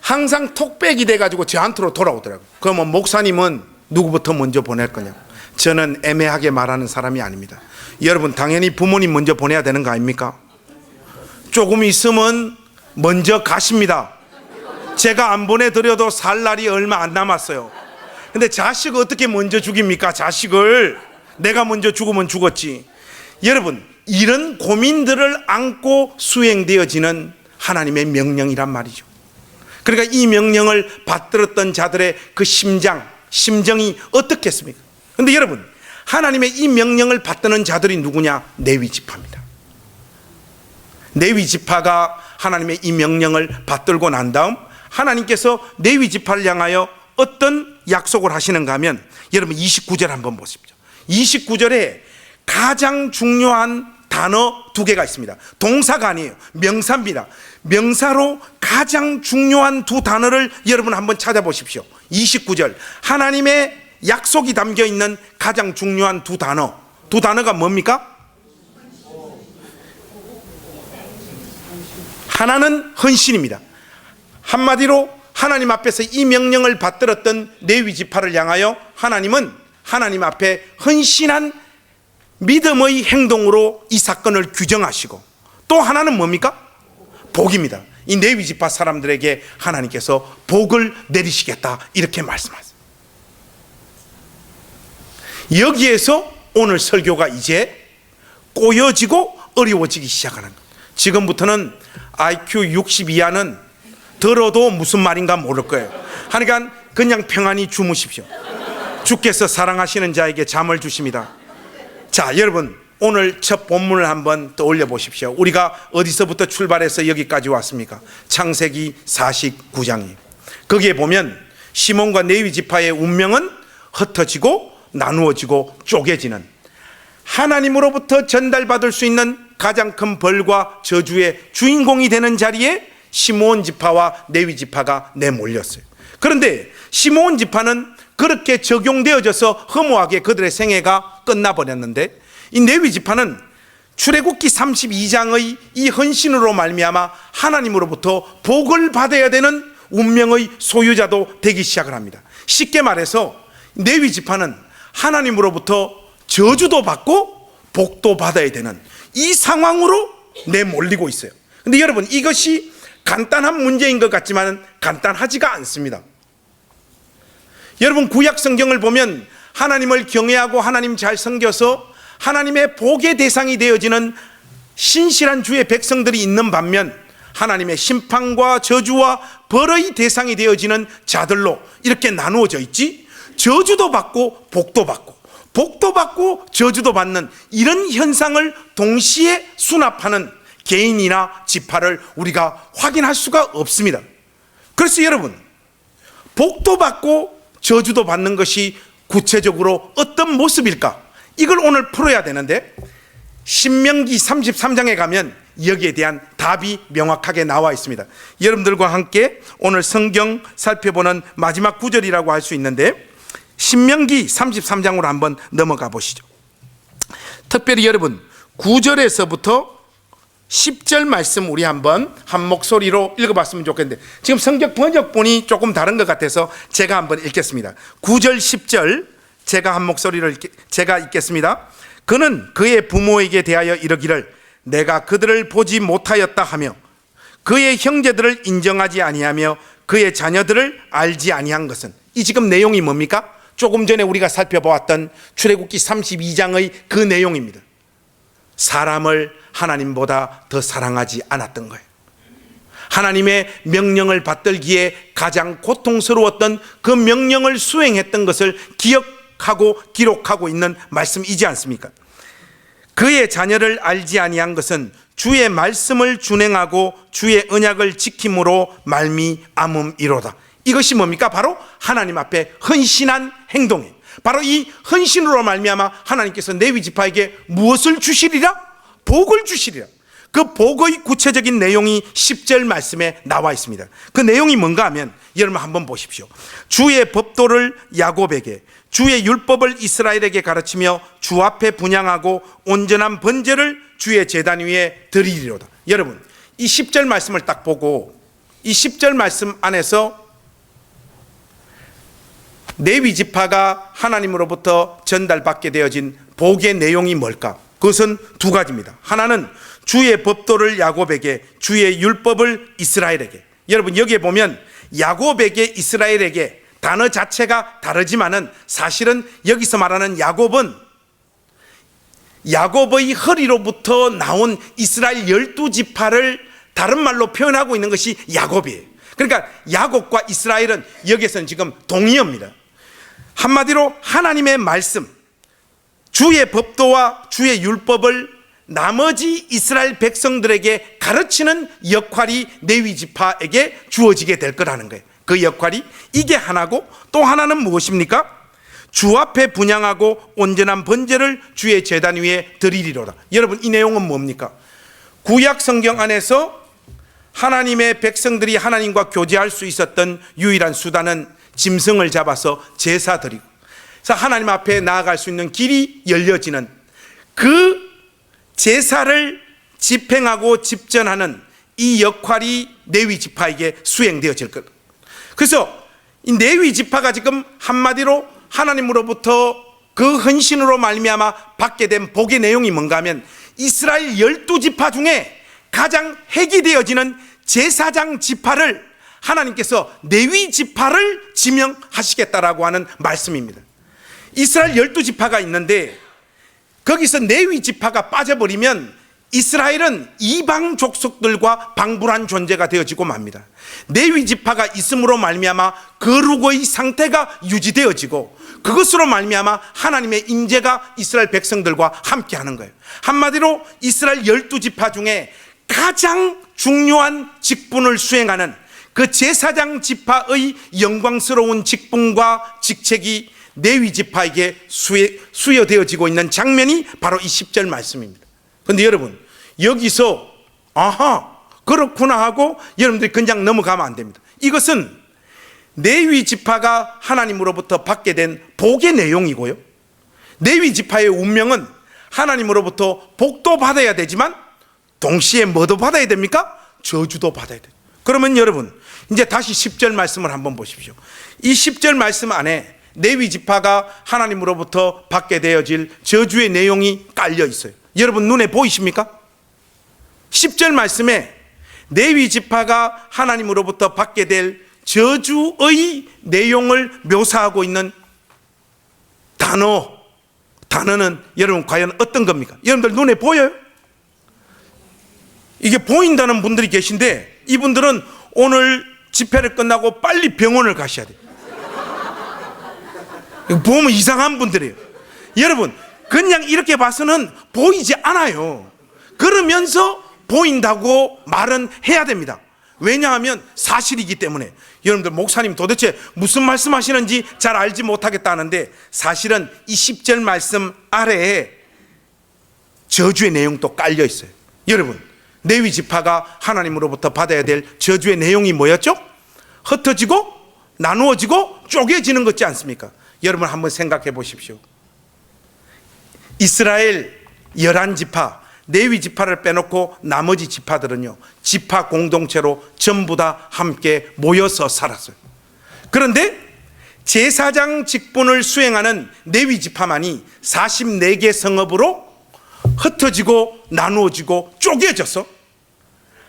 항상 톡백이 돼가지고 저한테로 돌아오더라고요. 그러면 목사님은 누구부터 먼저 보낼 거냐고. 저는 애매하게 말하는 사람이 아닙니다. 여러분 당연히 부모님 먼저 보내야 되는 거 아닙니까? 조금 있으면 먼저 가십니다. 제가 안 보내드려도 살 날이 얼마 안 남았어요. 근데 자식을 어떻게 먼저 죽입니까? 자식을 내가 먼저 죽으면 죽었지. 여러분, 이런 고민들을 안고 수행되어지는 하나님의 명령이란 말이죠. 그러니까 이 명령을 받들었던 자들의 그 심정이 어떻겠습니까? 그런데 여러분, 하나님의 이 명령을 받드는 자들이 누구냐? 레위 지파입니다. 레위 지파가 하나님의 이 명령을 받들고 난 다음 하나님께서 레위 지파를 향하여 어떤 약속을 하시는가 하면, 여러분 29절 한번 보십시오. 29절에 가장 중요한 단어 두 개가 있습니다. 동사가 아니에요. 명사입니다. 명사로 가장 중요한 두 단어를 여러분 한번 찾아보십시오. 29절, 하나님의 약속이 담겨 있는 가장 중요한 두 단어가 뭡니까? 하나는 헌신입니다. 한마디로 하나님 앞에서 이 명령을 받들었던 레위 지파를 향하여 하나님은 하나님 앞에 헌신한 믿음의 행동으로 이 사건을 규정하시고, 또 하나는 뭡니까? 복입니다. 이 레위 지파 사람들에게 하나님께서 복을 내리시겠다, 이렇게 말씀하세요. 여기에서 오늘 설교가 이제 꼬여지고 어려워지기 시작하는 거예요. 지금부터는 IQ 60 이하는 들어도 무슨 말인가 모를 거예요. 하니까 그냥 평안히 주무십시오. 주께서 사랑하시는 자에게 잠을 주십니다. 자, 여러분, 오늘 첫 본문을 한번 떠올려 보십시오. 우리가 어디서부터 출발해서 여기까지 왔습니까? 창세기 49장이에요. 거기에 보면 시몬과 레위 지파의 운명은 흩어지고 나누어지고 쪼개지는, 하나님으로부터 전달받을 수 있는 가장 큰 벌과 저주의 주인공이 되는 자리에 시므온 지파와 레위 지파가 내몰렸어요. 그런데 시므온 지파는 그렇게 적용되어져서 허무하게 그들의 생애가 끝나버렸는데, 이 레위 지파는 출애굽기 32장의 이 헌신으로 말미암아 하나님으로부터 복을 받아야 되는 운명의 소유자도 되기 시작을 합니다. 쉽게 말해서 레위 지파는 하나님으로부터 저주도 받고 복도 받아야 되는 이 상황으로 내몰리고 있어요. 근데 여러분, 이것이 간단한 문제인 것 같지만 간단하지가 않습니다. 여러분, 구약 성경을 보면 하나님을 경외하고 하나님 잘 섬겨서 하나님의 복의 대상이 되어지는 신실한 주의 백성들이 있는 반면, 하나님의 심판과 저주와 벌의 대상이 되어지는 자들로 이렇게 나누어져 있지, 저주도 받고 복도 받고 복도 받고 저주도 받는 이런 현상을 동시에 수납하는 개인이나 지파를 우리가 확인할 수가 없습니다. 그래서 여러분, 복도 받고 저주도 받는 것이 구체적으로 어떤 모습일까? 이걸 오늘 풀어야 되는데, 신명기 33장에 가면 여기에 대한 답이 명확하게 나와 있습니다. 여러분들과 함께 오늘 성경 살펴보는 마지막 구절이라고 할 수 있는데, 신명기 33장으로 한번 넘어가 보시죠. 특별히 여러분 9절에서부터 10절 말씀 우리 한번 한 목소리로 읽어봤으면 좋겠는데, 지금 성경 번역본이 조금 다른 것 같아서 제가 한번 읽겠습니다. 9절 10절 제가 한 목소리로 제가 읽겠습니다. 그는 그의 부모에게 대하여 이르기를 내가 그들을 보지 못하였다 하며 그의 형제들을 인정하지 아니하며 그의 자녀들을 알지 아니한 것은, 이 지금 내용이 뭡니까? 조금 전에 우리가 살펴보았던 출애굽기 32장의 그 내용입니다. 사람을 하나님보다 더 사랑하지 않았던 거예요. 하나님의 명령을 받들기에 가장 고통스러웠던 그 명령을 수행했던 것을 기억하고 기록하고 있는 말씀이지 않습니까? 그의 자녀를 알지 아니한 것은 주의 말씀을 준행하고 주의 언약을 지킴으로 말미암음이로다. 이것이 뭡니까? 바로 하나님 앞에 헌신한 행동이에요. 바로 이 헌신으로 말미암아 하나님께서 레위 지파에게 무엇을 주시리라? 복을 주시리라. 그 복의 구체적인 내용이 10절 말씀에 나와 있습니다. 그 내용이 뭔가 하면, 여러분 한번 보십시오. 주의 법도를 야곱에게, 주의 율법을 이스라엘에게 가르치며 주 앞에 분향하고 온전한 번제를 주의 제단 위에 드리리로다. 여러분, 이 10절 말씀을 딱 보고 이 10절 말씀 안에서 레위 지파가 하나님으로부터 전달받게 되어진 복의 내용이 뭘까? 그것은 두 가지입니다. 하나는 주의 법도를 야곱에게, 주의 율법을 이스라엘에게. 여러분 여기에 보면 야곱에게, 이스라엘에게 단어 자체가 다르지만은 사실은 여기서 말하는 야곱은 야곱의 허리로부터 나온 이스라엘 12지파를 다른 말로 표현하고 있는 것이 야곱이에요. 그러니까 야곱과 이스라엘은 여기에서는 지금 동의어입니다. 한마디로 하나님의 말씀, 주의 법도와 주의 율법을 나머지 이스라엘 백성들에게 가르치는 역할이 레위 지파에게 주어지게 될 거라는 거예요. 그 역할이 이게 하나고, 또 하나는 무엇입니까? 주 앞에 분향하고 온전한 번제를 주의 제단 위에 드리리로다. 여러분 이 내용은 뭡니까? 구약 성경 안에서 하나님의 백성들이 하나님과 교제할 수 있었던 유일한 수단은 짐승을 잡아서 제사 드리고, 그래서 하나님 앞에 나아갈 수 있는 길이 열려지는 그 제사를 집행하고 집전하는 이 역할이 레위 지파에게 수행되어질 것. 그래서 이 레위 지파가 지금 한마디로 하나님으로부터 그 헌신으로 말미암아 받게 된 복의 내용이 뭔가 하면 이스라엘 12지파 중에 가장 핵이 되어지는 제사장 지파를 하나님께서 레위 지파를 지명하시겠다라고 하는 말씀입니다. 이스라엘 12지파가 있는데 거기서 레위 지파가 빠져버리면 이스라엘은 이방 족속들과 방불한 존재가 되어지고 맙니다. 레위 지파가 있음으로 말미암아 거룩의 상태가 유지되어지고 그것으로 말미암아 하나님의 임재가 이스라엘 백성들과 함께하는 거예요. 한마디로 이스라엘 12지파 중에 가장 중요한 직분을 수행하는 그 제사장 지파의 영광스러운 직분과 직책이 레위 지파에게 수여되어지고 있는 장면이 바로 이 10절 말씀입니다. 그런데 여러분 여기서 아하 그렇구나 하고 여러분들이 그냥 넘어가면 안 됩니다. 이것은 레위 지파가 하나님으로부터 받게 된 복의 내용이고요, 레위 지파의 운명은 하나님으로부터 복도 받아야 되지만 동시에 뭐도 받아야 됩니까? 저주도 받아야 돼요. 그러면 여러분 이제 다시 10절 말씀을 한번 보십시오. 이 10절 말씀 안에 레위 지파가 하나님으로부터 받게 되어질 저주의 내용이 깔려 있어요. 여러분 눈에 보이십니까? 10절 말씀에 레위 지파가 하나님으로부터 받게 될 저주의 내용을 묘사하고 있는 단어는 여러분 과연 어떤 겁니까? 여러분들 눈에 보여요? 이게 보인다는 분들이 계신데 이분들은 오늘 집회를 끝나고 빨리 병원을 가셔야 돼요. 보면 이상한 분들이에요. 여러분 그냥 이렇게 봐서는 보이지 않아요. 그러면서 보인다고 말은 해야 됩니다. 왜냐하면 사실이기 때문에. 여러분들 목사님 도대체 무슨 말씀하시는지 잘 알지 못하겠다는데 사실은 이 10절 말씀 아래에 저주의 내용도 깔려 있어요. 여러분 레위 지파가 하나님으로부터 받아야 될 저주의 내용이 뭐였죠? 흩어지고 나누어지고 쪼개지는 것지 않습니까? 여러분 한번 생각해 보십시오. 이스라엘 11지파 레위 지파를 빼놓고 나머지 지파들은요 지파 공동체로 전부 다 함께 모여서 살았어요. 그런데 제사장 직분을 수행하는 레위 지파만이 44개 성읍으로 흩어지고 나누어지고 쪼개져서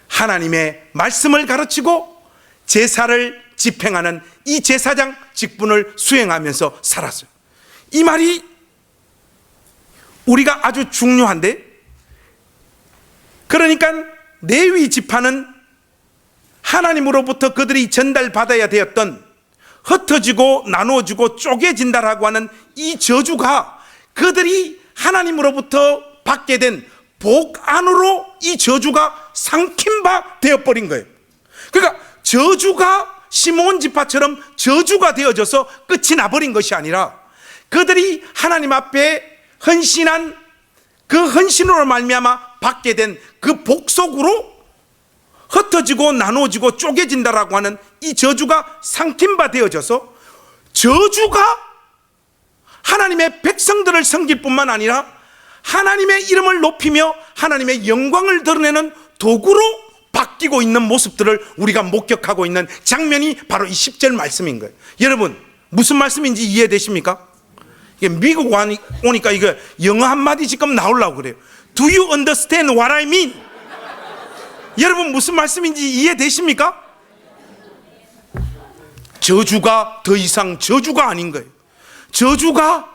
하나님의 말씀을 가르치고 제사를 집행하는 이 제사장 직분을 수행하면서 살았어요. 이 말이 우리가 아주 중요한데, 그러니까 레위 지파는 하나님으로부터 그들이 전달받아야 되었던 흩어지고 나누어지고 쪼개진다라고 하는 이 저주가 그들이 하나님으로부터 받게 된 복 안으로 이 저주가 삼킨 바 되어버린 거예요. 그러니까 저주가 시므온 지파처럼 저주가 되어져서 끝이 나버린 것이 아니라 그들이 하나님 앞에 헌신한 그 헌신으로 말미암아 받게 된 그 복 속으로 흩어지고 나누어지고 쪼개진다라고 하는 이 저주가 삼킨 바 되어져서 저주가 하나님의 백성들을 섬길 뿐만 아니라 하나님의 이름을 높이며 하나님의 영광을 드러내는 도구로 바뀌고 있는 모습들을 우리가 목격하고 있는 장면이 바로 이 10절 말씀인 거예요. 여러분 무슨 말씀인지 이해되십니까? 이게 미국 오니까 이거 영어 한마디 지금 나오려고 그래요. Do you understand what I mean? 여러분 무슨 말씀인지 이해되십니까? 저주가 더 이상 저주가 아닌 거예요. 저주가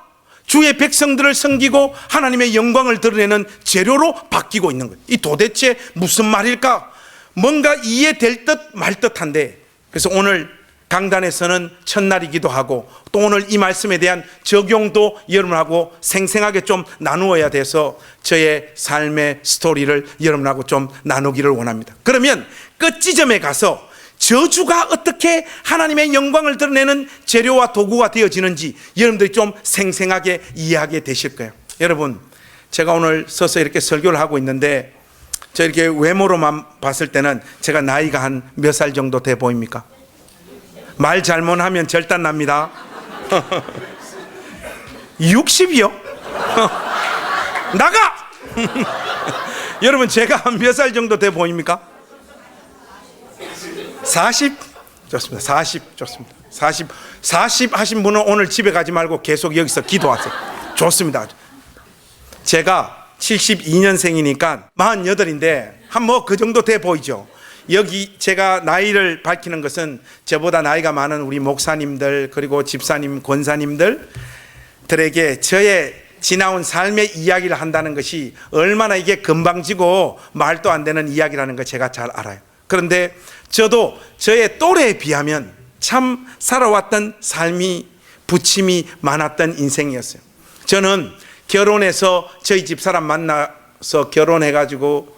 주의 백성들을 섬기고 하나님의 영광을 드러내는 재료로 바뀌고 있는 거예요. 이 도대체 무슨 말일까? 뭔가 이해될 듯 말 듯한데, 그래서 오늘 강단에서는 첫날이기도 하고 또 오늘 이 말씀에 대한 적용도 여러분하고 생생하게 좀 나누어야 돼서 저의 삶의 스토리를 여러분하고 좀 나누기를 원합니다. 그러면 끝 지점에 가서 저주가 어떻게 하나님의 영광을 드러내는 재료와 도구가 되어지는지 여러분들이 좀 생생하게 이해하게 되실 거예요. 여러분, 제가 오늘 서서 이렇게 설교를 하고 있는데 저 이렇게 외모로만 봤을 때는 제가 나이가 한 몇 살 정도 돼 보입니까? 말 잘못하면 절단 납니다. 60이요? 나가! 여러분, 제가 한 몇 살 정도 돼 보입니까? 40? 좋습니다. 40 좋습니다. 40 하신 분은 오늘 집에 가지 말고 계속 여기서 기도하세요. 좋습니다. 제가 72년생이니까 48인데 한 뭐 그 정도 돼 보이죠. 여기 제가 나이를 밝히는 것은 저보다 나이가 많은 우리 목사님들 그리고 집사님, 권사님들에게 저의 지나온 삶의 이야기를 한다는 것이 얼마나 이게 건방지고 말도 안 되는 이야기라는 걸 제가 잘 알아요. 그런데 저도 저의 또래에 비하면 참 살아왔던 삶이 부침이 많았던 인생이었어요. 저는 결혼해서 저희 집사람 만나서 결혼해가지고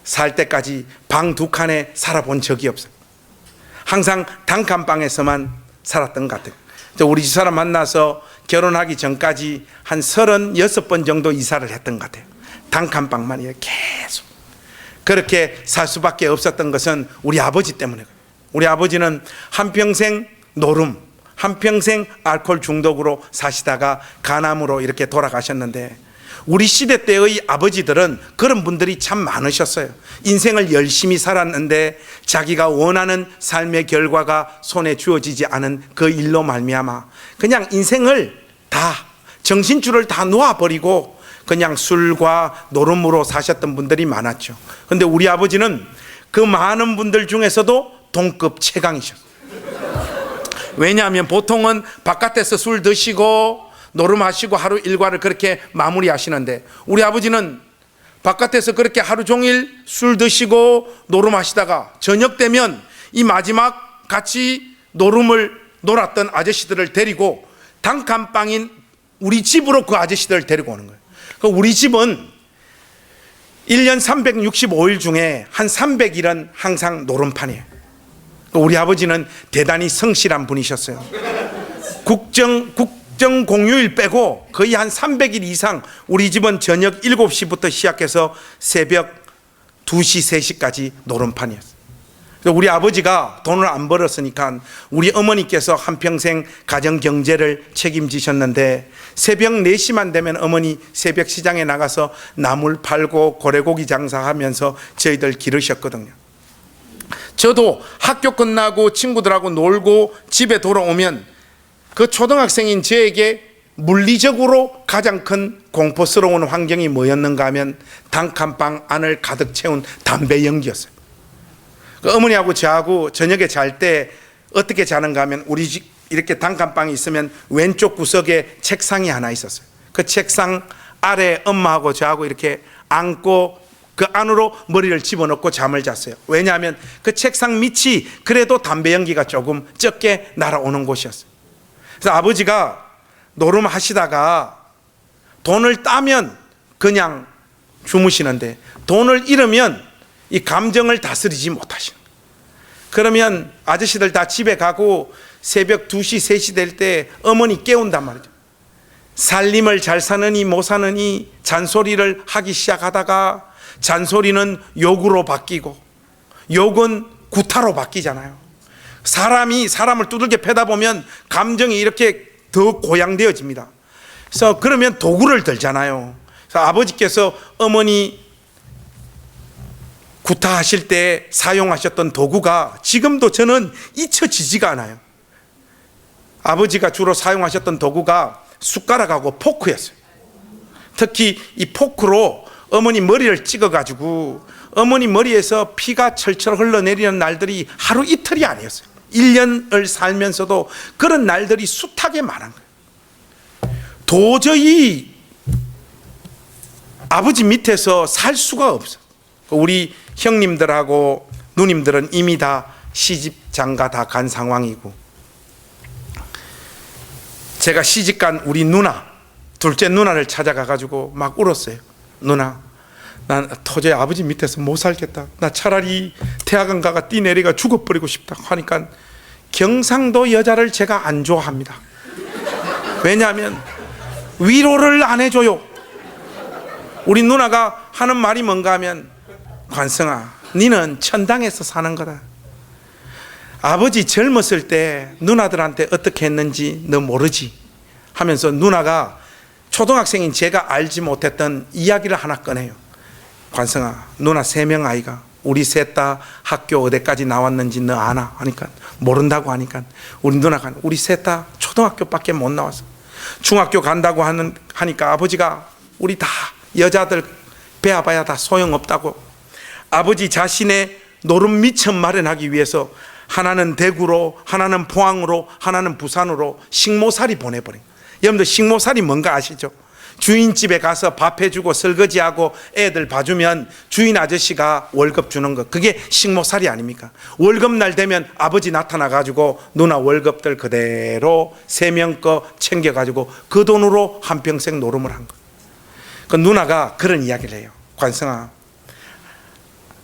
살 때까지 방 2칸에 살아본 적이 없어요. 항상 단칸방에서만 살았던 것 같아요. 우리 집사람 만나서 결혼하기 전까지 한 36번 정도 이사를 했던 것 같아요. 단칸방만 계속. 그렇게 살 수밖에 없었던 것은 우리 아버지 때문에. 우리 아버지는 한평생 노름, 한평생 알코올 중독으로 사시다가 간암으로 이렇게 돌아가셨는데, 우리 시대 때의 아버지들은 그런 분들이 참 많으셨어요. 인생을 열심히 살았는데 자기가 원하는 삶의 결과가 손에 주어지지 않은 그 일로 말미암아 그냥 인생을 다, 정신줄을 다 놓아버리고 그냥 술과 노름으로 사셨던 분들이 많았죠. 그런데 우리 아버지는 그 많은 분들 중에서도 동급 최강이셨어요. 왜냐하면 보통은 바깥에서 술 드시고 노름하시고 하루 일과를 그렇게 마무리하시는데, 우리 아버지는 바깥에서 그렇게 하루 종일 술 드시고 노름하시다가 저녁 되면 이 마지막 같이 노름을 놀았던 아저씨들을 데리고 단칸방인 우리 집으로 그 아저씨들을 데리고 오는 거예요. 우리 집은 1년 365일 중에 한 300일은 항상 노름판이에요. 우리 아버지는 대단히 성실한 분이셨어요. 국정 공휴일 빼고 거의 한 300일 이상 우리 집은 저녁 7시부터 시작해서 새벽 2시, 3시까지 노름판이었어요. 우리 아버지가 돈을 안 벌었으니까 우리 어머니께서 한평생 가정경제를 책임지셨는데, 새벽 4시만 되면 어머니 새벽 시장에 나가서 나물 팔고 고래고기 장사하면서 저희들 기르셨거든요. 저도 학교 끝나고 친구들하고 놀고 집에 돌아오면 그 초등학생인 저에게 물리적으로 가장 큰 공포스러운 환경이 뭐였는가 하면 단칸방 안을 가득 채운 담배 연기였어요. 그 어머니하고 저하고 저녁에 잘 때 어떻게 자는가 하면 우리 집 이렇게 단칸방이 있으면 왼쪽 구석에 책상이 하나 있었어요. 그 책상 아래 엄마하고 저하고 이렇게 앉고 그 안으로 머리를 집어넣고 잠을 잤어요. 왜냐하면 그 책상 밑이 그래도 담배 연기가 조금 적게 날아오는 곳이었어요. 그래서 아버지가 노름하시다가 돈을 따면 그냥 주무시는데 돈을 잃으면 이 감정을 다스리지 못하시는 거예요. 그러면 아저씨들 다 집에 가고 새벽 2시, 3시 될 때 어머니 깨운단 말이죠. 살림을 잘 사느니 못 사느니 잔소리를 하기 시작하다가 잔소리는 욕으로 바뀌고 욕은 구타로 바뀌잖아요. 사람이 사람을 두들겨 패다 보면 감정이 이렇게 더 고양되어집니다. 그래서 그러면 도구를 들잖아요. 그래서 아버지께서 어머니 구타하실 때 사용하셨던 도구가 지금도 저는 잊혀지지가 않아요. 아버지가 주로 사용하셨던 도구가 숟가락하고 포크였어요. 특히 이 포크로 어머니 머리를 찍어가지고 어머니 머리에서 피가 철철 흘러내리는 날들이 하루 이틀이 아니었어요. 1년을 살면서도 그런 날들이 숱하게 많은 거예요. 도저히 아버지 밑에서 살 수가 없어요. 우리 형님들하고 누님들은 이미 다 시집 장가 다 간 상황이고, 제가 시집간 우리 누나, 둘째 누나를 찾아가 가지고 막 울었어요. 누나, 난 도저히 아버지 밑에서 못 살겠다. 나 차라리 대학원 가가 뛰내리가 죽어버리고 싶다 하니까, 경상도 여자를 제가 안 좋아합니다. 왜냐하면 위로를 안 해줘요. 우리 누나가 하는 말이 뭔가 하면, 관성아, 니는 천당에서 사는 거다. 아버지 젊었을 때 누나들한테 어떻게 했는지 너 모르지 하면서 누나가 초등학생인 제가 알지 못했던 이야기를 하나 꺼내요. 관성아, 누나 3명 아이가 우리 셋 다 학교 어디까지 나왔는지 너 아나? 하니까 모른다고 하니까 우리 누나가 우리 셋 다 초등학교밖에 못 나왔어. 중학교 간다고 하니까 아버지가 우리 다 여자들 배워봐야 다 소용없다고, 아버지 자신의 노름 미천 마련하기 위해서 하나는 대구로, 하나는 포항으로, 하나는 부산으로 식모살이 보내버린. 여러분들 식모살이 뭔가 아시죠? 주인집에 가서 밥 해주고 설거지하고 애들 봐주면 주인 아저씨가 월급 주는 거, 그게 식모살이 아닙니까? 월급날 되면 아버지 나타나가지고 누나 월급들 그대로 3명 거 챙겨가지고 그 돈으로 한평생 노름을 한 거. 그 누나가 그런 이야기를 해요. 관성아,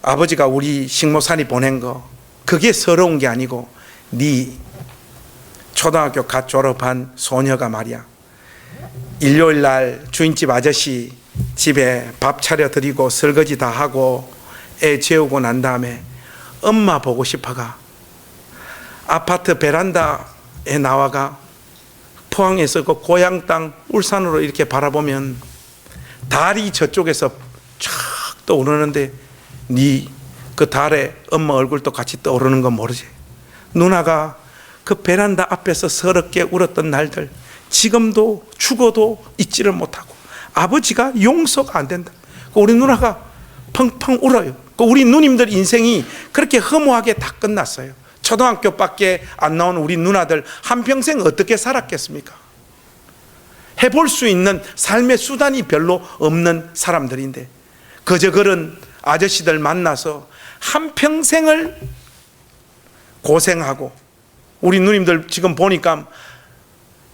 아버지가 우리 식모살이 보낸 거 그게 서러운 게 아니고, 네 초등학교 갓 졸업한 소녀가 말이야, 일요일 날 주인집 아저씨 집에 밥 차려 드리고 설거지 다 하고 애 재우고 난 다음에 엄마 보고 싶어가 아파트 베란다에 나와가 포항에서 그 고향 땅 울산으로 이렇게 바라보면 달이 저쪽에서 쫙 떠오르는데 네 그 달에 엄마 얼굴도 같이 떠오르는 건 모르지? 누나가 그 베란다 앞에서 서럽게 울었던 날들 지금도 죽어도 잊지를 못하고 아버지가 용서가 안 된다. 우리 누나가 펑펑 울어요. 우리 누님들 인생이 그렇게 허무하게 다 끝났어요. 초등학교밖에 안 나온 우리 누나들 한평생 어떻게 살았겠습니까? 해볼 수 있는 삶의 수단이 별로 없는 사람들인데 그저 그런 아저씨들 만나서 한평생을 고생하고, 우리 누님들 지금 보니까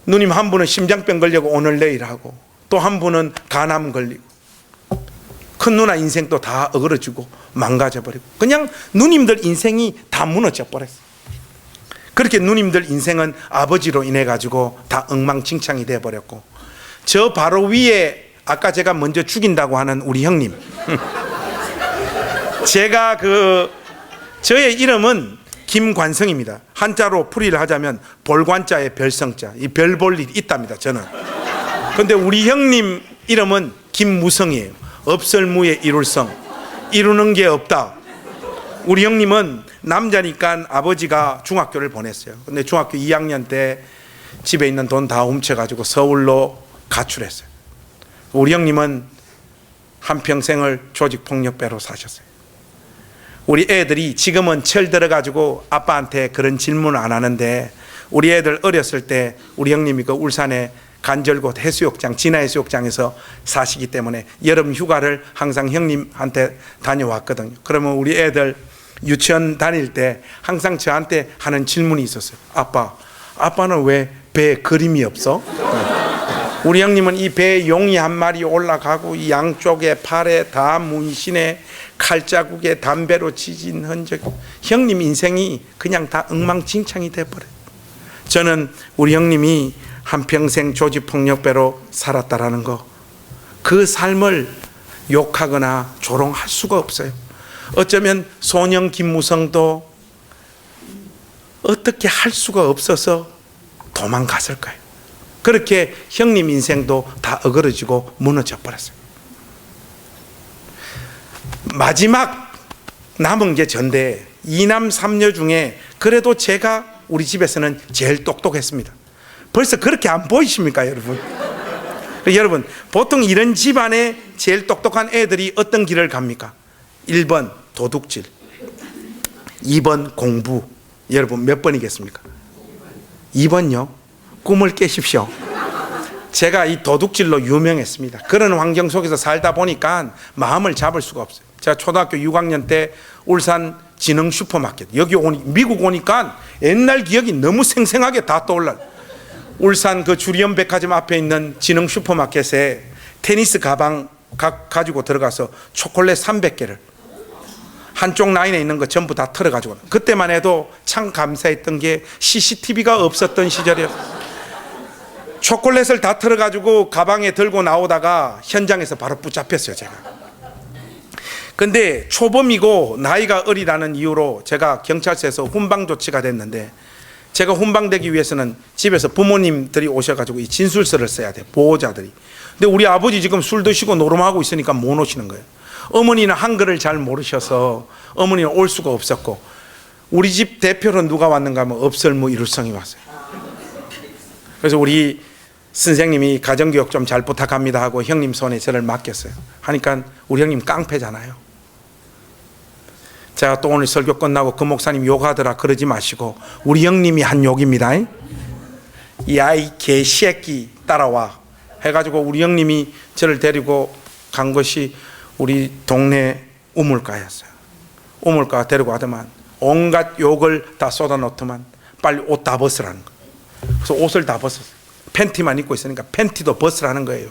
누님 한 분은 심장병 걸리고 오늘 내일 하고, 또 한 분은 간암 걸리고, 큰 누나 인생도 다 어그러지고 망가져버리고, 그냥 누님들 인생이 다 무너져 버렸어요. 그렇게 누님들 인생은 아버지로 인해 가지고 다 엉망진창이 돼버렸고, 저 바로 위에 아까 제가 먼저 죽인다고 하는 우리 형님 제가 저의 이름은 김관성입니다. 한자로 풀이를 하자면 볼관자에 별성자, 이 별 볼 일이 있답니다, 저는. 근데 우리 형님 이름은 김무성이에요. 없설무에 이룰성, 이루는 게 없다. 우리 형님은 남자니까 아버지가 중학교를 보냈어요. 근데 중학교 2학년 때 집에 있는 돈 다 훔쳐가지고 서울로 가출했어요. 우리 형님은 한평생을 조직폭력배로 사셨어요. 우리 애들이 지금은 철 들어가지고 아빠한테 그런 질문을 안 하는데, 우리 애들 어렸을 때 우리 형님이 그 울산에 간절곶 해수욕장, 진해수욕장에서 사시기 때문에 여름 휴가를 항상 형님한테 다녀왔거든요. 그러면 우리 애들 유치원 다닐 때 항상 저한테 하는 질문이 있었어요. 아빠는 왜 배에 그림이 없어? 우리 형님은 이 배에 용이 한 마리 올라가고 이 양쪽에 팔에 다 문신에 칼자국에 담배로 지진 흔적, 형님 인생이 그냥 다 엉망진창이 돼버려요. 저는 우리 형님이 한평생 조직폭력배로 살았다라는 거, 그 삶을 욕하거나 조롱할 수가 없어요. 어쩌면 소년 김무성도 어떻게 할 수가 없어서 도망갔을 거예요. 그렇게 형님 인생도 다 어그러지고 무너져 버렸어요. 마지막 남은 게 전데, 2남 3녀 중에 그래도 제가 우리 집에서는 제일 똑똑했습니다. 벌써 그렇게 안 보이십니까, 여러분? 여러분, 보통 이런 집안에 제일 똑똑한 애들이 어떤 길을 갑니까? 1번 도둑질, 2번 공부. 여러분 몇 번이겠습니까? 2번요. 꿈을 깨십시오. 제가 이 도둑질로 유명했습니다. 그런 환경 속에서 살다 보니까 마음을 잡을 수가 없어요. 제가 초등학교 6학년 때 울산 진흥 슈퍼마켓, 여기 미국 오니까 옛날 기억이 너무 생생하게 다 떠올라요. 울산 그 주리엄 백화점 앞에 있는 진흥 슈퍼마켓에 테니스 가방 가지고 들어가서 초콜릿 300개를 한쪽 라인에 있는 거 전부 다 털어가지고, 그때만 해도 참 감사했던 게 CCTV가 없었던 시절이었어요. 초콜릿을 다 털어가지고 가방에 들고 나오다가 현장에서 바로 붙잡혔어요, 제가. 근데 초범이고 나이가 어리다는 이유로 제가 경찰서에서 훈방 조치가 됐는데, 제가 훈방되기 위해서는 집에서 부모님들이 오셔가지고 이 진술서를 써야 돼요, 보호자들이. 근데 우리 아버지 지금 술 드시고 노름하고 있으니까 못 오시는 거예요. 어머니는 한글을 잘 모르셔서 어머니는 올 수가 없었고, 우리 집 대표로 누가 왔는가 하면 업설무 이룰성이 왔어요. 그래서 우리 선생님이 가정교육 좀 잘 부탁합니다 하고 형님 손에 저를 맡겼어요. 하니까 우리 형님 깡패잖아요. 제가 또 오늘 설교 끝나고 그 목사님 욕하더라 그러지 마시고, 우리 형님이 한 욕입니다. 이 아이 개새끼 따라와 해가지고 우리 형님이 저를 데리고 간 것이 우리 동네 우물가였어요. 우물가 데리고 가더만 온갖 욕을 다 쏟아놓더만 빨리 옷 다 벗으라는 거예요. 그래서 옷을 다 벗었어요. 팬티만 입고 있으니까 팬티도 벗으라는 거예요.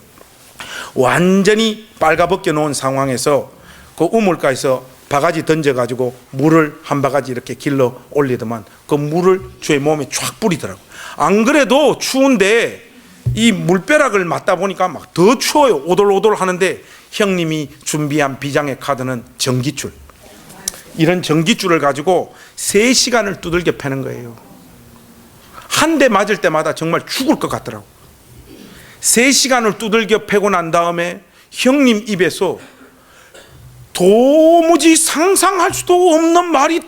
완전히 빨가벗겨 놓은 상황에서 그 우물가에서 바가지 던져가지고 물을 한 바가지 이렇게 길러 올리더만 그 물을 제 몸에 쫙 뿌리더라고요. 안 그래도 추운데 이 물벼락을 맞다 보니까 막 더 추워요. 오돌오돌 하는데 형님이 준비한 비장의 카드는 전기줄. 이런 전기줄을 가지고 3시간을 두들겨 패는 거예요. 한 대 맞을 때마다 정말 죽을 것 같더라고. 3시간을 두들겨 패고 난 다음에 형님 입에서 도무지 상상할 수도 없는 말이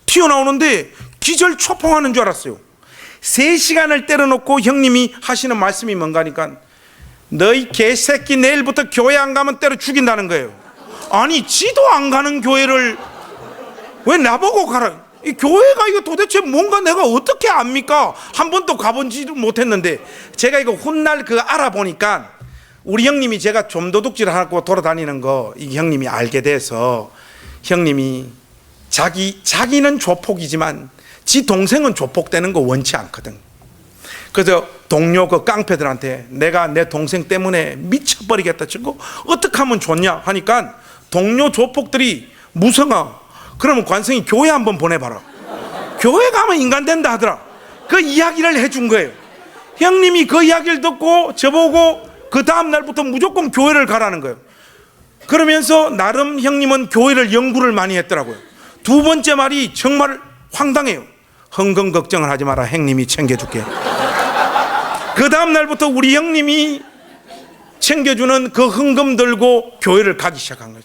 튀어나오는데 기절초풍하는 줄 알았어요. 3시간을 때려놓고 형님이 하시는 말씀이 뭔가 하니까, 너희 개새끼 내일부터 교회 안 가면 때려 죽인다는 거예요. 아니 지도 안 가는 교회를 왜 나보고 가라. 이 교회가 이거 도대체 뭔가 내가 어떻게 압니까? 한 번도 가본지도 못했는데, 제가 이거 훗날 그 알아보니까 우리 형님이 제가 좀 도둑질 하고 돌아다니는 거 이 형님이 알게 돼서, 형님이 자기는 조폭이지만 지 동생은 조폭되는 거 원치 않거든. 그래서 동료 그 깡패들한테 내가 내 동생 때문에 미쳐버리겠다 치고 어떻게 하면 좋냐 하니까, 동료 조폭들이 무성아 그러면 관성이 교회 한번 보내봐라. 교회 가면 인간 된다 하더라. 그 이야기를 해준 거예요. 형님이 그 이야기를 듣고 저보고 그 다음 날부터 무조건 교회를 가라는 거예요. 그러면서 나름 형님은 교회를 연구를 많이 했더라고요. 두 번째 말이 정말 황당해요. 헌금 걱정을 하지 마라, 형님이 챙겨줄게. 그 다음 날부터 우리 형님이 챙겨주는 그 헌금 들고 교회를 가기 시작한 거죠.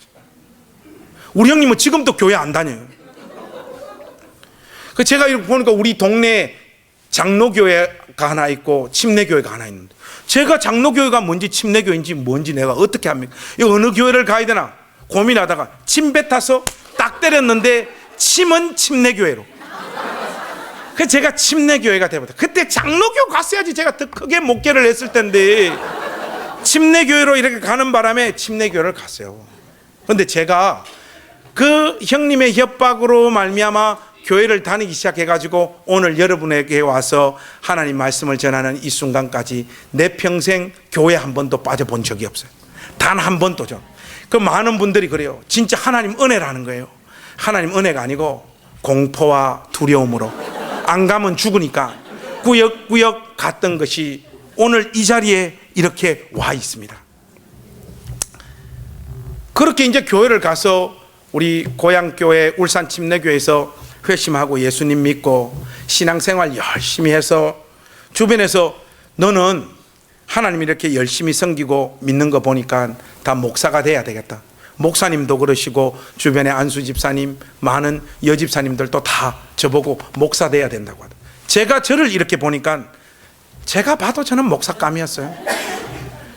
우리 형님은 지금도 교회 안 다녀요. 그 제가 이렇게 보니까 우리 동네에 장로교회가 하나 있고 침례교회가 하나 있는데, 제가 장로교회가 뭔지 침례교회인지 뭔지 내가 어떻게 합니까? 이 어느 교회를 가야 되나 고민하다가 침 뱉어서 딱 때렸는데 침은 침례교회로. 그래서 제가 침례교회가 되버렸다. 그때 장로교 갔어야지 제가 더 크게 목회를 했을 텐데, 침례교회로 이렇게 가는 바람에 침례교회를 갔어요. 그런데 제가 그 형님의 협박으로 말미암아 교회를 다니기 시작해가지고 오늘 여러분에게 와서 하나님 말씀을 전하는 이 순간까지 내 평생 교회 한 번도 빠져본 적이 없어요. 단 한 번도죠. 그 많은 분들이 그래요. 진짜 하나님 은혜라는 거예요. 하나님 은혜가 아니고 공포와 두려움으로 안 가면 죽으니까 꾸역꾸역 갔던 것이 오늘 이 자리에 이렇게 와 있습니다. 그렇게 이제 교회를 가서 우리 고향교회 울산 침례교회에서 회심하고 예수님 믿고 신앙생활 열심히 해서 주변에서 너는 하나님 이렇게 열심히 섬기고 믿는 거 보니까 다 목사가 돼야 되겠다. 목사님도 그러시고 주변에 안수 집사님, 많은 여집사님들도 다 저보고 목사 돼야 된다고 하더라고요. 제가 저를 이렇게 보니까 제가 봐도 저는 목사감이었어요.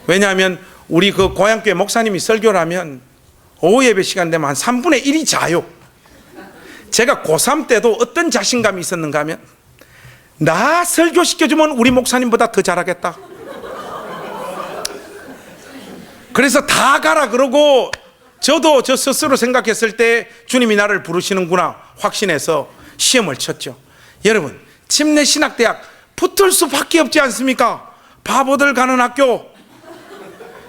왜냐하면 우리 그 고향교회 목사님이 설교를 하면 오후 예배 시간 되면 한 3분의 1이 자요. 제가 고3 때도 어떤 자신감이 있었는가 하면 나 설교시켜주면 우리 목사님보다 더 잘하겠다. 그래서 다 가라 그러고 저도 저 스스로 생각했을 때 주님이 나를 부르시는구나 확신해서 시험을 쳤죠. 여러분, 침례신학대학 붙을 수밖에 없지 않습니까? 바보들 가는 학교.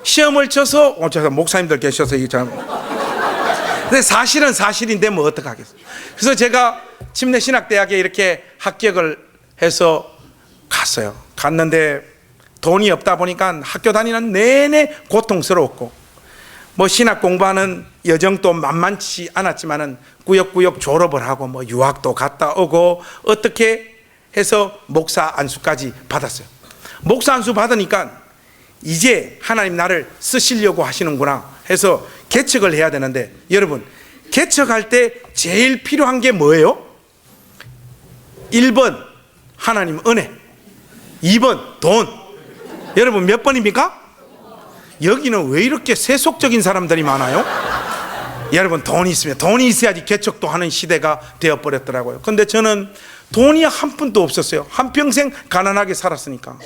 시험을 쳐서 제가 목사님들 계셔서 이게 참. 근데 사실은 사실인데 뭐 어떡하겠어요. 그래서 제가 침례신학대학에 이렇게 합격을 해서 갔어요. 갔는데 돈이 없다 보니까 학교 다니는 내내 고통스러웠고, 뭐 신학 공부하는 여정도 만만치 않았지만은 꾸역꾸역 졸업을 하고 뭐 유학도 갔다 오고 어떻게 해서 목사 안수까지 받았어요. 목사 안수 받으니까 이제 하나님 나를 쓰시려고 하시는구나 해서 개척을 해야 되는데, 여러분, 개척할 때 제일 필요한 게 뭐예요? 1번 하나님 은혜, 2번 돈. 여러분 몇 번입니까? 여기는 왜 이렇게 세속적인 사람들이 많아요? 여러분, 돈이 있으면, 돈이 있어야지 개척도 하는 시대가 되어버렸더라고요. 근데 저는 돈이 한 푼도 없었어요. 한평생 가난하게 살았으니까.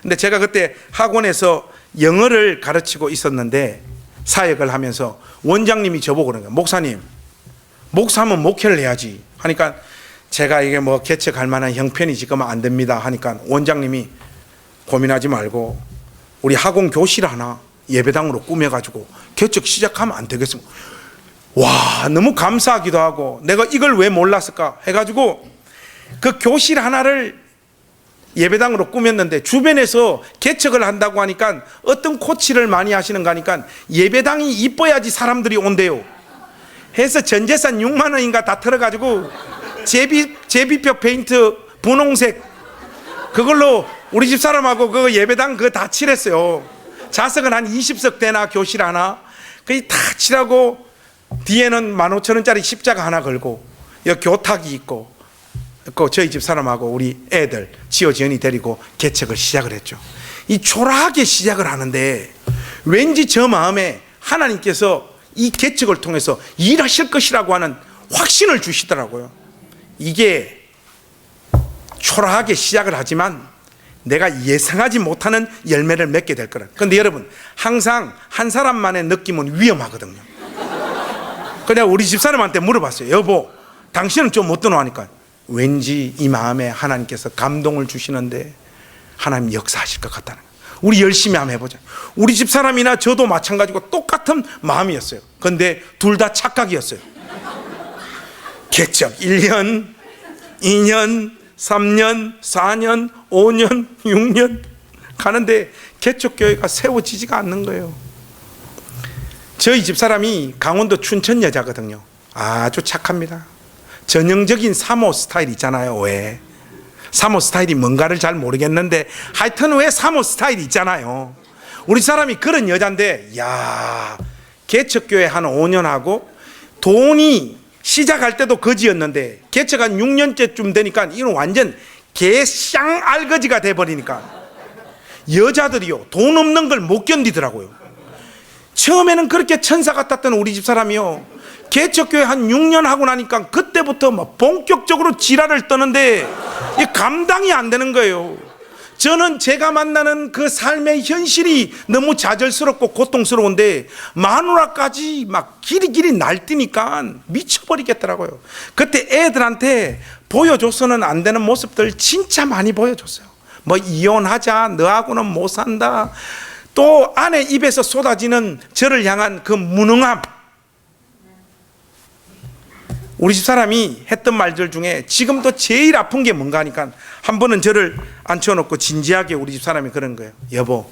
근데 제가 그때 학원에서 영어를 가르치고 있었는데 사역을 하면서 원장님이 저보고 그런 거예요. 목사님, 목사면 목회를 해야지 하니까 제가 이게 뭐 개척할 만한 형편이 지금 안 됩니다 하니까 원장님이 고민하지 말고 우리 학원 교실 하나 예배당으로 꾸며가지고 개척 시작하면 안 되겠습니까? 와, 너무 감사하기도 하고 내가 이걸 왜 몰랐을까 해가지고 그 교실 하나를 예배당으로 꾸몄는데 주변에서 개척을 한다고 하니까 어떤 코치를 많이 하시는가 하니까 예배당이 이뻐야지 사람들이 온대요. 해서 전재산 6만 원인가 다 털어가지고 제비뼈 페인트 분홍색 그걸로 우리 집 사람하고 그 예배당 그거 다 칠했어요. 좌석은 한 20석 되나 교실 하나 거의 다 칠하고 뒤에는 15,000원짜리 십자가 하나 걸고 여기 교탁이 있고 그 저희 집 사람하고 우리 애들 지어지연이 데리고 개척을 시작을 했죠. 이 초라하게 시작을 하는데 왠지 저 마음에 하나님께서 이 개척을 통해서 일하실 것이라고 하는 확신을 주시더라고요. 이게 초라하게 시작을 하지만 내가 예상하지 못하는 열매를 맺게 될 거라. 그런데 여러분, 항상 한 사람만의 느낌은 위험하거든요. 그냥 우리 집사람한테 물어봤어요. 여보, 당신은 좀 어떠노 하니까 왠지 이 마음에 하나님께서 감동을 주시는데 하나님 역사하실 것 같다는 거예요. 우리 열심히 한번 해보자. 우리 집사람이나 저도 마찬가지고 똑같은 마음이었어요. 그런데 둘 다 착각이었어요. 개척 1년, 2년, 3년, 4년, 5년, 6년 가는데 개척교회가 세워지지가 않는 거예요. 저희 집사람이 강원도 춘천 여자거든요. 아주 착합니다. 전형적인 사모 스타일 있잖아요. 왜? 사모 스타일이 뭔가를 잘 모르겠는데 하여튼 왜 사모 스타일이 있잖아요. 우리 사람이 그런 여잔데, 야, 개척교회 한 5년 하고 돈이 시작할 때도 거지였는데 개척 한 6년째쯤 되니까 이건 완전 개쌍 알거지가 돼버리니까 여자들이요 돈 없는 걸 못 견디더라고요. 처음에는 그렇게 천사 같았던 우리 집사람이요 개척교회 한 6년 하고 나니까 그때부터 막 본격적으로 지랄을 떠는데 감당이 안 되는 거예요. 저는 제가 만나는 그 삶의 현실이 너무 좌절스럽고 고통스러운데 마누라까지 막 길이길이 날뛰니까 미쳐버리겠더라고요. 그때 애들한테 보여줘서는 안 되는 모습들 진짜 많이 보여줬어요. 뭐 이혼하자, 너하고는 못 산다, 또 아내 입에서 쏟아지는 저를 향한 그 무능함. 우리 집사람이 했던 말들 중에 지금도 제일 아픈 게 뭔가 하니까 한 번은 저를 앉혀놓고 진지하게 우리 집사람이 그런 거예요. 여보,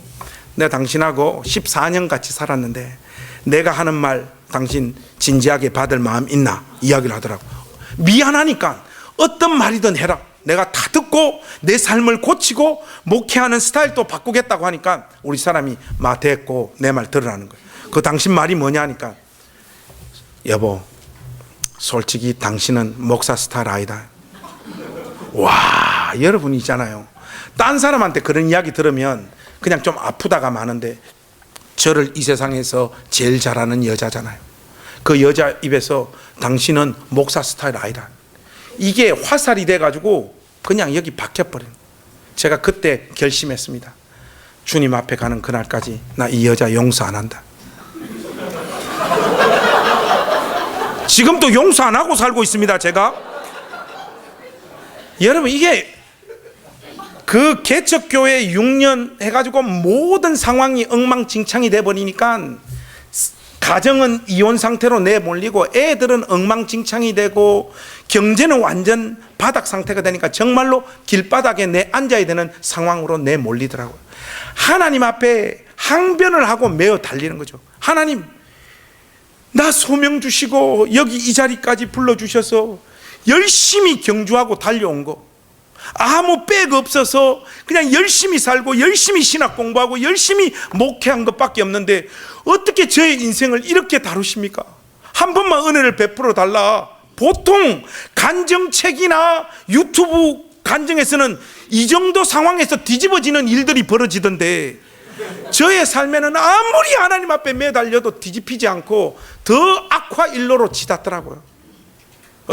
내가 당신하고 14년 같이 살았는데 내가 하는 말 당신 진지하게 받을 마음 있나? 이야기를 하더라고. 미안하니까 어떤 말이든 해라. 내가 다 듣고 내 삶을 고치고 목회하는 스타일도 바꾸겠다고 하니까 우리 사람이 됐고 내 말 들으라는 거예요. 그 당신 말이 뭐냐 하니까 여보, 솔직히 당신은 목사 스타일 아니다. 와, 여러분 있잖아요. 딴 사람한테 그런 이야기 들으면 그냥 좀 아프다가 마는데 저를 이 세상에서 제일 잘하는 여자잖아요. 그 여자 입에서 당신은 목사 스타일 아니다, 이게 화살이 돼가지고 그냥 여기 박혀버린. 제가 그때 결심했습니다. 주님 앞에 가는 그날까지 나 이 여자 용서 안 한다. 지금도 용서 안 하고 살고 있습니다, 제가. 여러분, 이게 그 개척교회 6년 해가지고 모든 상황이 엉망진창이 돼버리니까 가정은 이혼 상태로 내몰리고 애들은 엉망진창이 되고 경제는 완전 바닥 상태가 되니까 정말로 길바닥에 내앉아야 되는 상황으로 내몰리더라고요. 하나님 앞에 항변을 하고 메어 달리는 거죠. 하나님, 나 소명 주시고 여기 이 자리까지 불러주셔서 열심히 경주하고 달려온 거, 아무 백 없어서 그냥 열심히 살고 열심히 신학 공부하고 열심히 목회한 것밖에 없는데 어떻게 저의 인생을 이렇게 다루십니까? 한 번만 은혜를 베풀어 달라. 보통 간정책이나 유튜브 간정에서는 이 정도 상황에서 뒤집어지는 일들이 벌어지던데 저의 삶에는 아무리 하나님 앞에 매달려도 뒤집히지 않고 더 악화 일로로 치닫더라고요.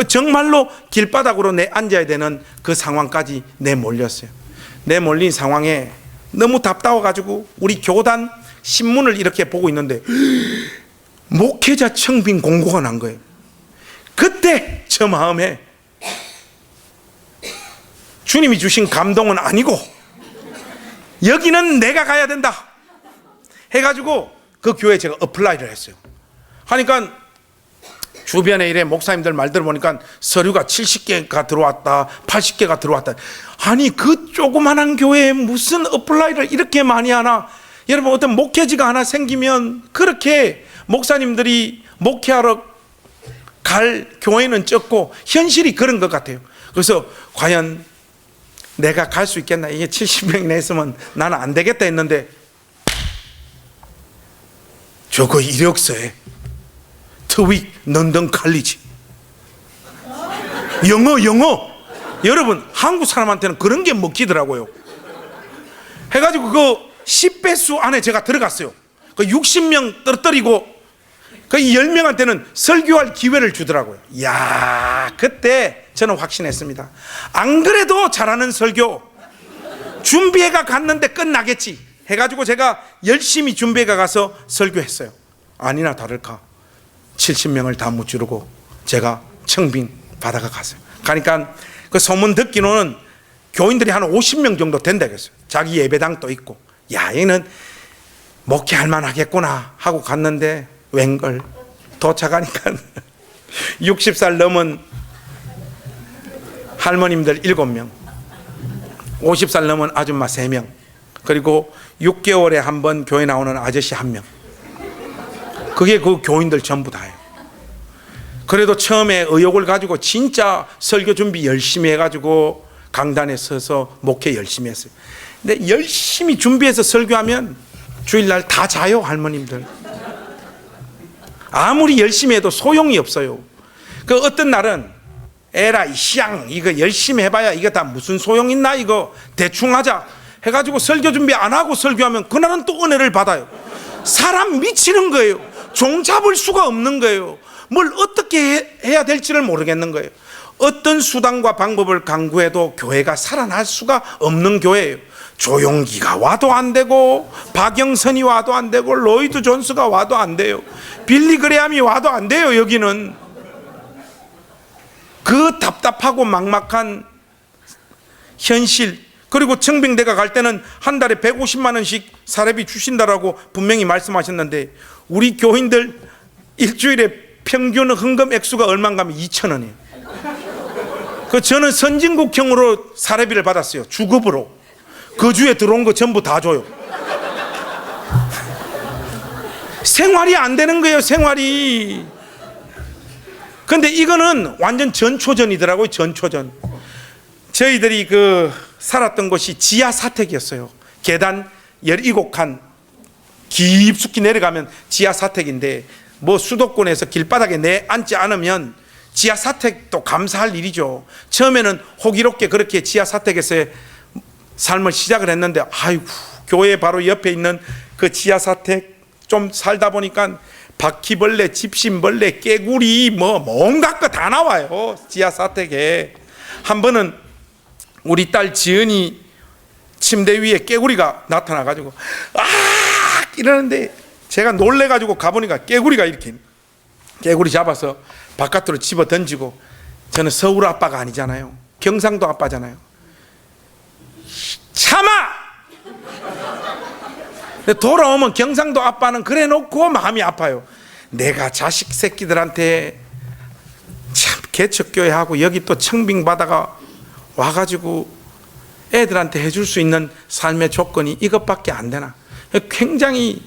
정말로 길바닥으로 내앉아야 되는 그 상황까지 내몰렸어요. 내몰린 상황에 너무 답답해가지고 우리 교단 신문을 이렇게 보고 있는데 목회자 청빙 공고가 난 거예요. 그때 저 마음에 주님이 주신 감동은 아니고 여기는 내가 가야 된다 해가지고 그 교회에 제가 어플라이를 했어요. 하니까 주변에 이래 목사님들 말 들어보니까 서류가 70개가 들어왔다, 80개가 들어왔다. 아니 그 조그만한 교회에 무슨 어플라이를 이렇게 많이 하나. 여러분, 어떤 목회지가 하나 생기면 그렇게 목사님들이 목회하러 갈 교회는 적고 현실이 그런 것 같아요. 그래서 과연 내가 갈 수 있겠나, 이게 70명이나 했으면 나는 안 되겠다 했는데 저거 이력서에 트윅 런던 칼리지 영어 여러분, 한국 사람한테는 그런 게 먹히더라고요. 해가지고 그 10배수 안에 제가 들어갔어요. 그 60명 떨어뜨리고 그 10명한테는 설교할 기회를 주더라고요. 이야, 그때 저는 확신했습니다. 안 그래도 잘하는 설교 준비해가 갔는데 끝나겠지 해가지고 제가 열심히 준비해가 가서 설교했어요. 아니나 다를까 70명을 다 무찌르고 제가 청빙 받아가 갔어요. 가니까 그 소문 듣기로는 교인들이 한 50명 정도 된다겠어요. 자기 예배당도 있고, 야, 얘는 목회할 만하겠구나 하고 갔는데 웬걸 도착하니까 60살 넘은 할머님들 7명, 50살 넘은 아줌마 3명, 그리고 6개월에 한 번 교회 나오는 아저씨 1명. 그게 그 교인들 전부 다예요. 그래도 처음에 의욕을 가지고 진짜 설교 준비 열심히 해가지고 강단에 서서 목회 열심히 했어요. 근데 열심히 준비해서 설교하면 주일날 다 자요, 할머님들. 아무리 열심히 해도 소용이 없어요. 그 어떤 날은 에라 이샹 이거 열심히 해봐야 이거 다 무슨 소용 있나, 이거 대충 하자 해가지고 설교 준비 안 하고 설교하면 그날은 또 은혜를 받아요. 사람 미치는 거예요. 종 잡을 수가 없는 거예요. 뭘 어떻게 해야 될지를 모르겠는 거예요. 어떤 수단과 방법을 강구해도 교회가 살아날 수가 없는 교회예요. 조용기가 와도 안 되고, 박영선이 와도 안 되고, 로이드 존스가 와도 안 돼요. 빌리 그레함이 와도 안 돼요. 여기는 그 답답하고 막막한 현실. 그리고 청빙대가 갈 때는 한 달에 150만 원씩 사례비 주신다라고 분명히 말씀하셨는데 우리 교인들 일주일에 평균 헌금 액수가 얼마인가 하면 2,000원이에요. 그 저는 선진국형으로 사례비를 받았어요. 주급으로. 그 주에 들어온 거 전부 다 줘요. 생활이 안 되는 거예요, 생활이. 근데 이거는 완전 전초전이더라고요, 전초전. 저희들이 그 살았던 곳이 지하 사택이었어요. 계단 17칸 깊숙이 내려가면 지하 사택인데 뭐 수도권에서 길바닥에 내앉지 않으면 지하 사택도 감사할 일이죠. 처음에는 호기롭게 그렇게 지하 사택에서의 삶을 시작을 했는데, 아이고, 교회 바로 옆에 있는 그 지하 사택 좀 살다 보니까 바퀴벌레, 집신벌레, 깨구리 뭐 온갖 거 다 나와요. 지하 사택에. 한 번은 우리 딸 지은이 침대 위에 깨구리가 나타나가지고 이러는데 제가 놀래가지고 가보니까 깨구리가 이렇게 깨구리 잡아서 바깥으로 집어 던지고, 저는 서울 아빠가 아니잖아요. 경상도 아빠잖아요. 참아! 돌아오면 경상도 아빠는 그래 놓고 마음이 아파요. 내가 자식 새끼들한테 참 개척교회하고 여기 또 청빙받아가 와가지고 애들한테 해줄 수 있는 삶의 조건이 이것밖에 안 되나. 굉장히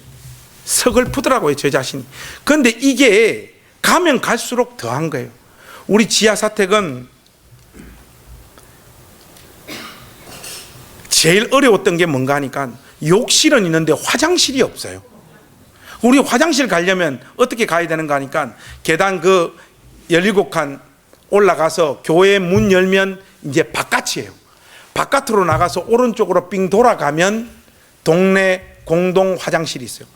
서글프더라고요, 저 자신이. 그런데 이게 가면 갈수록 더한 거예요. 우리 지하사택은 제일 어려웠던 게 뭔가 하니까 욕실은 있는데 화장실이 없어요. 우리 화장실 가려면 어떻게 가야 되는가 하니까 계단 그 17칸 올라가서 교회 문 열면 이제 바깥이에요. 바깥으로 나가서 오른쪽으로 삥 돌아가면 동네 공동 화장실이 있어요.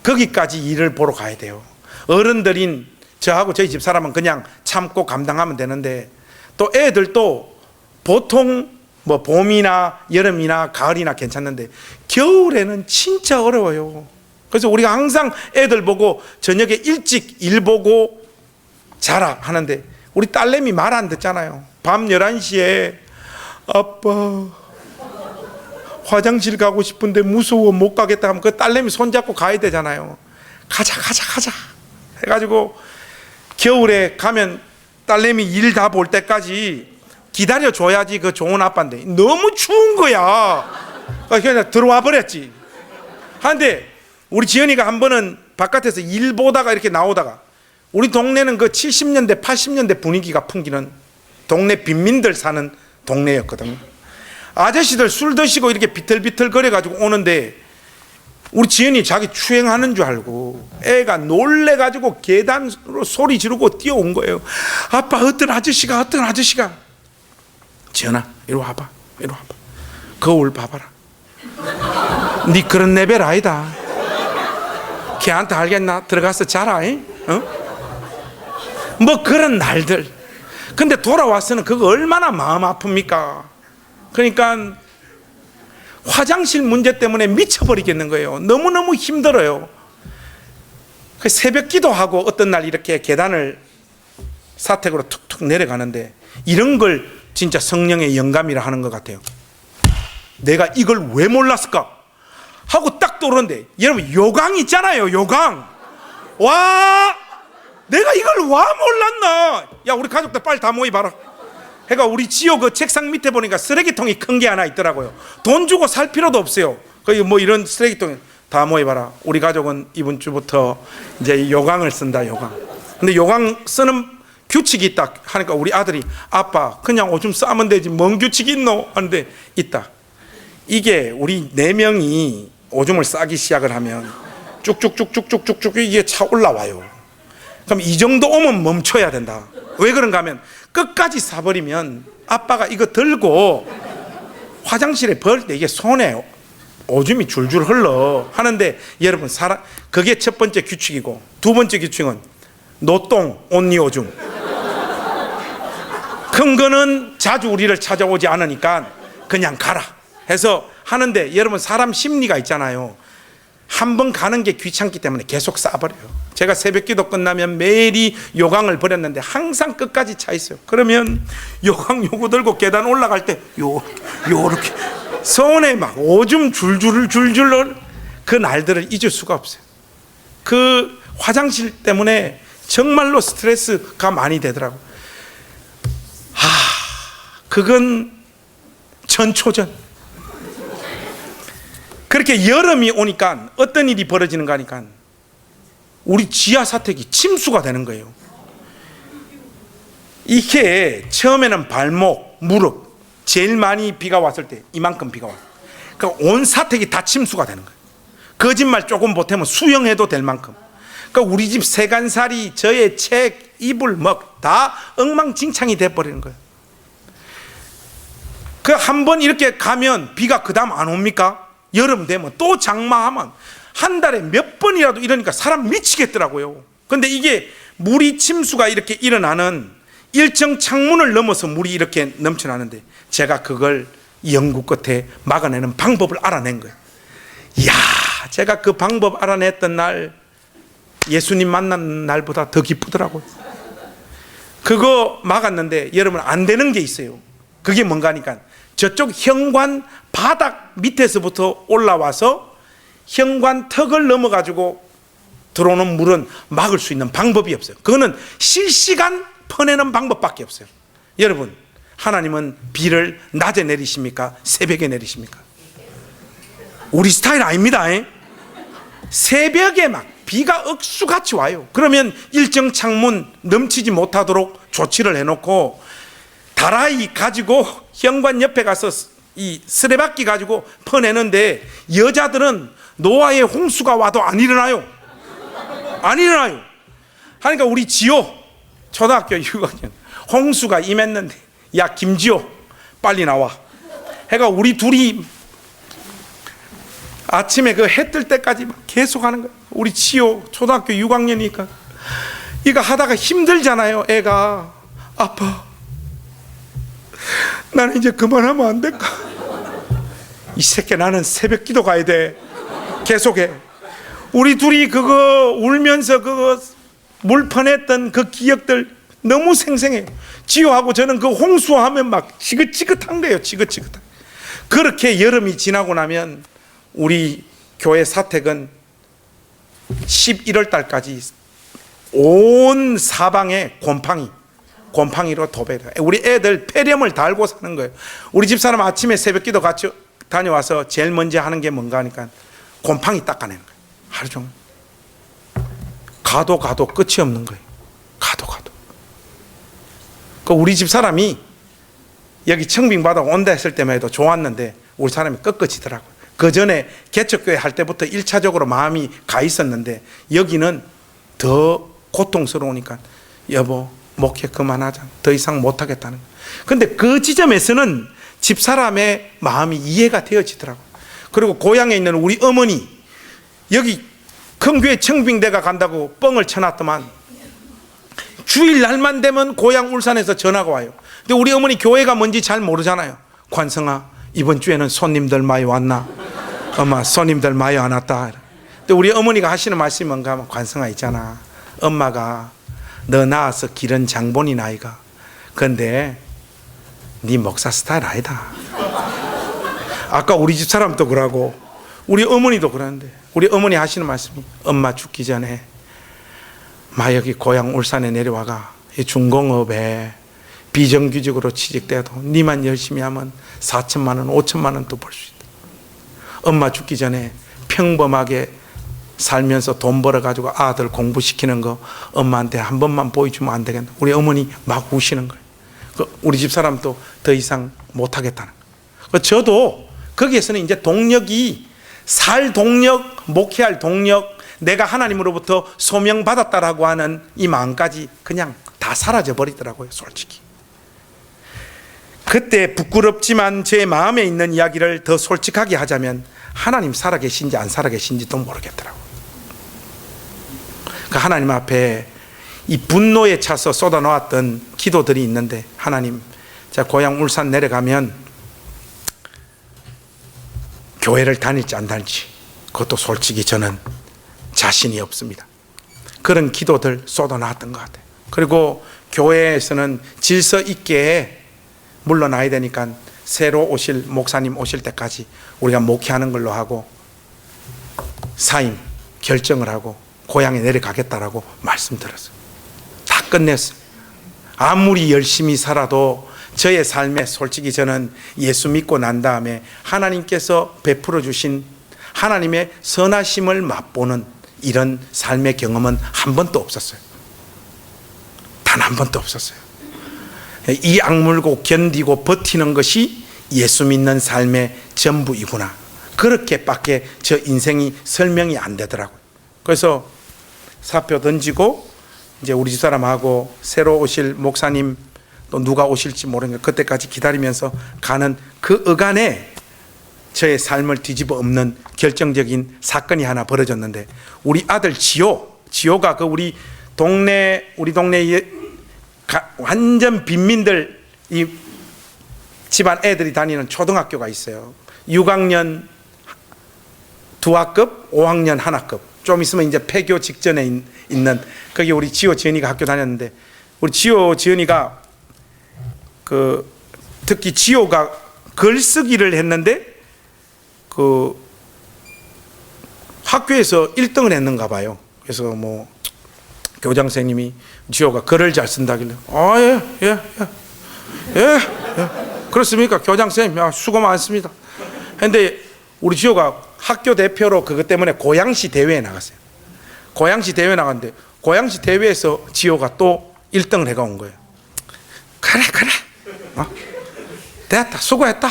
거기까지 일을 보러 가야 돼요. 어른들인 저하고 저희 집 사람은 그냥 참고 감당하면 되는데, 또 애들도 보통 뭐 봄이나 여름이나 가을이나 괜찮는데 겨울에는 진짜 어려워요. 그래서 우리가 항상 애들 보고 저녁에 일찍 일 보고 자라 하는데, 우리 딸내미 말 안 듣잖아요. 밤 11시에 아빠 화장실 가고 싶은데 무서워 못 가겠다 하면 그 딸내미 손잡고 가야 되잖아요. 가자 해가지고 겨울에 가면 딸내미 일 다 볼 때까지 기다려줘야지 그 좋은 아빠인데 너무 추운 거야. 그냥 들어와 버렸지. 한데 우리 지연이가 한 번은 바깥에서 일 보다가 이렇게 나오다가, 우리 동네는 그 70년대 80년대 분위기가 풍기는 동네 빈민들 사는 동네였거든. 아저씨들 술 드시고 이렇게 비틀비틀 거려가지고 오는데 우리 지연이 자기 추행하는 줄 알고 애가 놀래가지고 계단으로 소리 지르고 뛰어온 거예요. 아빠, 어떤 아저씨가 지연아 이리 와봐. 거울 봐봐라. 네 그런 레벨 아니다. 걔한테 알겠나? 들어가서 자라. 뭐 그런 날들. 근데 돌아와서는 그거 얼마나 마음 아픕니까? 그러니까 화장실 문제 때문에 미쳐버리겠는 거예요. 너무너무 힘들어요. 새벽 기도하고 어떤 날 이렇게 계단을 사택으로 툭툭 내려가는데, 이런 걸 진짜 성령의 영감이라 하는 것 같아요. 내가 이걸 왜 몰랐을까 하고 딱 떠오르는데, 여러분 요강 있잖아요. 요강. 와, 내가 이걸 와 몰랐나. 야, 우리 가족들 빨리 다 모이봐라. 그러니까 우리 지호 그 책상 밑에 보니까 쓰레기통이 큰 게 하나 있더라고요. 돈 주고 살 필요도 없어요. 거기 뭐 이런 쓰레기통 다 모여봐라. 우리 가족은 이번 주부터 이제 요강을 쓴다. 요강. 근데 요강 쓰는 규칙이 있다 하니까 우리 아들이, 아빠 그냥 오줌 싸면 되지 뭔 규칙이 있노 하는데, 있다. 이게 우리 4명이 오줌을 싸기 시작을 하면 쭉쭉쭉쭉쭉쭉 이게 차 올라와요. 그럼 이 정도 오면 멈춰야 된다. 왜 그런가 하면 끝까지 싸버리면 아빠가 이거 들고 화장실에 버릴 때 이게 손에 오줌이 줄줄 흘러 하는데, 여러분 그게 첫 번째 규칙이고, 두 번째 규칙은 노똥 온니 오줌. 큰 거는 자주 우리를 찾아오지 않으니까 그냥 가라 해서 하는데, 여러분 사람 심리가 있잖아요. 한 번 가는 게 귀찮기 때문에 계속 싸버려요. 제가 새벽기도 끝나면 매일이 요강을 버렸는데 항상 끝까지 차 있어요. 그러면 요강 요거 들고 계단 올라갈 때 요렇게 손에 막 오줌 줄줄 그 날들을 잊을 수가 없어요. 그 화장실 때문에 정말로 스트레스가 많이 되더라고요. 그건 전초전. 그렇게 여름이 오니까 어떤 일이 벌어지는가 하니까 우리 지하 사택이 침수가 되는 거예요. 이게 처음에는 발목, 무릎, 제일 많이 비가 왔을 때 이만큼 비가 와요. 그러니까 온 사택이 다 침수가 되는 거예요. 거짓말 조금 보태면 수영해도 될 만큼. 그러니까 우리 집 세간살이, 저의 책, 이불 다 엉망진창이 돼버리는 거예요. 그 한 번 이렇게 가면 비가 그 다음 안 옵니까? 여름 되면 또 장마하면 한 달에 몇 번이라도 이러니까 사람 미치겠더라고요. 근데 이게 물이 침수가 이렇게 일어나는 일정 창문을 넘어서 물이 이렇게 넘쳐나는데 제가 그걸 연구 끝에 막아내는 방법을 알아낸 거예요. 이야, 제가 그 방법 알아냈던 날 예수님 만난 날보다 더 기쁘더라고요. 그거 막았는데 여러분 안 되는 게 있어요. 그게 뭔가 하니까 저쪽 현관 바닥 밑에서부터 올라와서 현관 턱을 넘어가지고 들어오는 물은 막을 수 있는 방법이 없어요. 그거는 실시간 퍼내는 방법밖에 없어요. 여러분, 하나님은 비를 낮에 내리십니까? 새벽에 내리십니까? 우리 스타일 아닙니다. 새벽에 막 비가 억수같이 와요. 그러면 일정 창문 넘치지 못하도록 조치를 해놓고 다라이 가지고 현관 옆에 가서 이 쓰레받기 가지고 퍼내는데 여자들은 노아의 홍수가 와도 안 일어나요. 안 일어나요. 하니까 우리 지호 초등학교 6학년 홍수가 임했는데 야 김지호 빨리 나와 해가 우리 둘이 아침에 그 해 뜰 때까지 막 계속 하는 거야. 우리 지호 초등학교 6학년이니까 이거 하다가 힘들잖아요. 애가 아빠 나는 이제 그만하면 안 될까? 이 새끼 나는 새벽 기도 가야 돼. 계속해. 우리 둘이 그거 울면서 그거 물 퍼냈던 그 기억들 너무 생생해요. 지호하고 저는 그 홍수하면 막 지긋지긋한 거예요. 지긋지긋한. 그렇게 여름이 지나고 나면 우리 교회 사택은 11월 달까지 온 사방에 곰팡이로 도배를. 우리 애들 폐렴을 달고 사는 거예요. 우리 집사람 아침에 새벽기도 같이 다녀와서 제일 먼저 하는 게 뭔가 하니까 곰팡이 닦아내는 거예요. 하루 종일. 가도 끝이 없는 거예요. 가도. 그 우리 집사람이 여기 청빙받아 온다 했을 때만 해도 좋았는데 우리 사람이 꺾어지더라고요. 그 전에 개척교회 할 때부터 1차적으로 마음이 가 있었는데 여기는 더 고통스러우니까 여보 목회 그만하자. 더 이상 못하겠다는 거예요. 근데 그 지점에서는 집사람의 마음이 이해가 되어지더라고요. 그리고 고향에 있는 우리 어머니 여기 큰 교회 청빙대가 간다고 뻥을 쳐놨더만 주일날만 되면 고향 울산에서 전화가 와요. 근데 우리 어머니 교회가 뭔지 잘 모르잖아요. 관성아 이번 주에는 손님들 많이 왔나? 엄마 손님들 많이 안 왔다. 근데 우리 어머니가 하시는 말씀이 뭔가 하면 관성아 있잖아. 엄마가 너 낳아서 기른 장본이 나이가. 근데 네 목사 스타일 아니다. 아까 우리 집 사람도 그러고 우리 어머니도 그러는데 우리 어머니 하시는 말씀이 엄마 죽기 전에 마 여기 고향 울산에 내려와가 이 중공업에 비정규직으로 취직돼도 니만 열심히 하면 4천만 원 5천만 원도 벌 수 있다. 엄마 죽기 전에 평범하게 살면서 돈 벌어가지고 아들 공부시키는 거 엄마한테 한 번만 보여주면 안 되겠나. 우리 어머니 막 우시는 거예요. 우리 집 사람도 더 이상 못하겠다는 거예요. 저도 거기에서는 이제 동력이 살 동력, 목회할 동력, 내가 하나님으로부터 소명받았다라고 하는 이 마음까지 그냥 다 사라져 버리더라고요. 솔직히 그때 부끄럽지만 제 마음에 있는 이야기를 더 솔직하게 하자면 하나님 살아계신지 안 살아계신지도 모르겠더라고요. 그 하나님 앞에 이 분노에 차서 쏟아놓았던 기도들이 있는데 하나님 제가 고향 울산 내려가면 교회를 다닐지 안 다닐지 그것도 솔직히 저는 자신이 없습니다. 그런 기도들 쏟아놨던 것 같아요. 그리고 교회에서는 질서 있게 물러나야 되니까 새로 오실 목사님 오실 때까지 우리가 목회하는 걸로 하고 사임 결정을 하고 고향에 내려가겠다라고 말씀드렸어요. 다 끝냈어요. 아무리 열심히 살아도 저의 삶에 솔직히 저는 예수 믿고 난 다음에 하나님께서 베풀어 주신 하나님의 선하심을 맛보는 이런 삶의 경험은 한 번도 없었어요. 단 한 번도 없었어요. 이 악물고 견디고 버티는 것이 예수 믿는 삶의 전부이구나. 그렇게밖에 저 인생이 설명이 안 되더라고요. 그래서 사표 던지고 이제 우리 집사람하고 새로 오실 목사님 또 누가 오실지 모르니까 그때까지 기다리면서 가는 그 어간에 저의 삶을 뒤집어 엎는 결정적인 사건이 하나 벌어졌는데, 우리 아들 지호가 그 우리 동네에 완전 빈민들 이 집안 애들이 다니는 초등학교가 있어요. 6학년 2학급, 5학년 1학급. 좀 있으면 이제 폐교 직전에 있는, 거기 우리 지호 지연이가 학교 다녔는데, 우리 지호 지연이가 특히 지호가 글쓰기를 했는데 학교에서 1등을 했는가 봐요. 그래서 뭐 교장 선생님이 지호가 글을 잘 쓴다길래 예, 그렇습니까 교장 선생님, 수고 많습니다. 근데 우리 지호가 학교 대표로 그것 때문에 고양시 대회에 나갔어요. 고양시 대회 나갔는데 고양시 대회에서 지호가 또 1등을 해가 온 거예요. 그래 됐다, 수고했다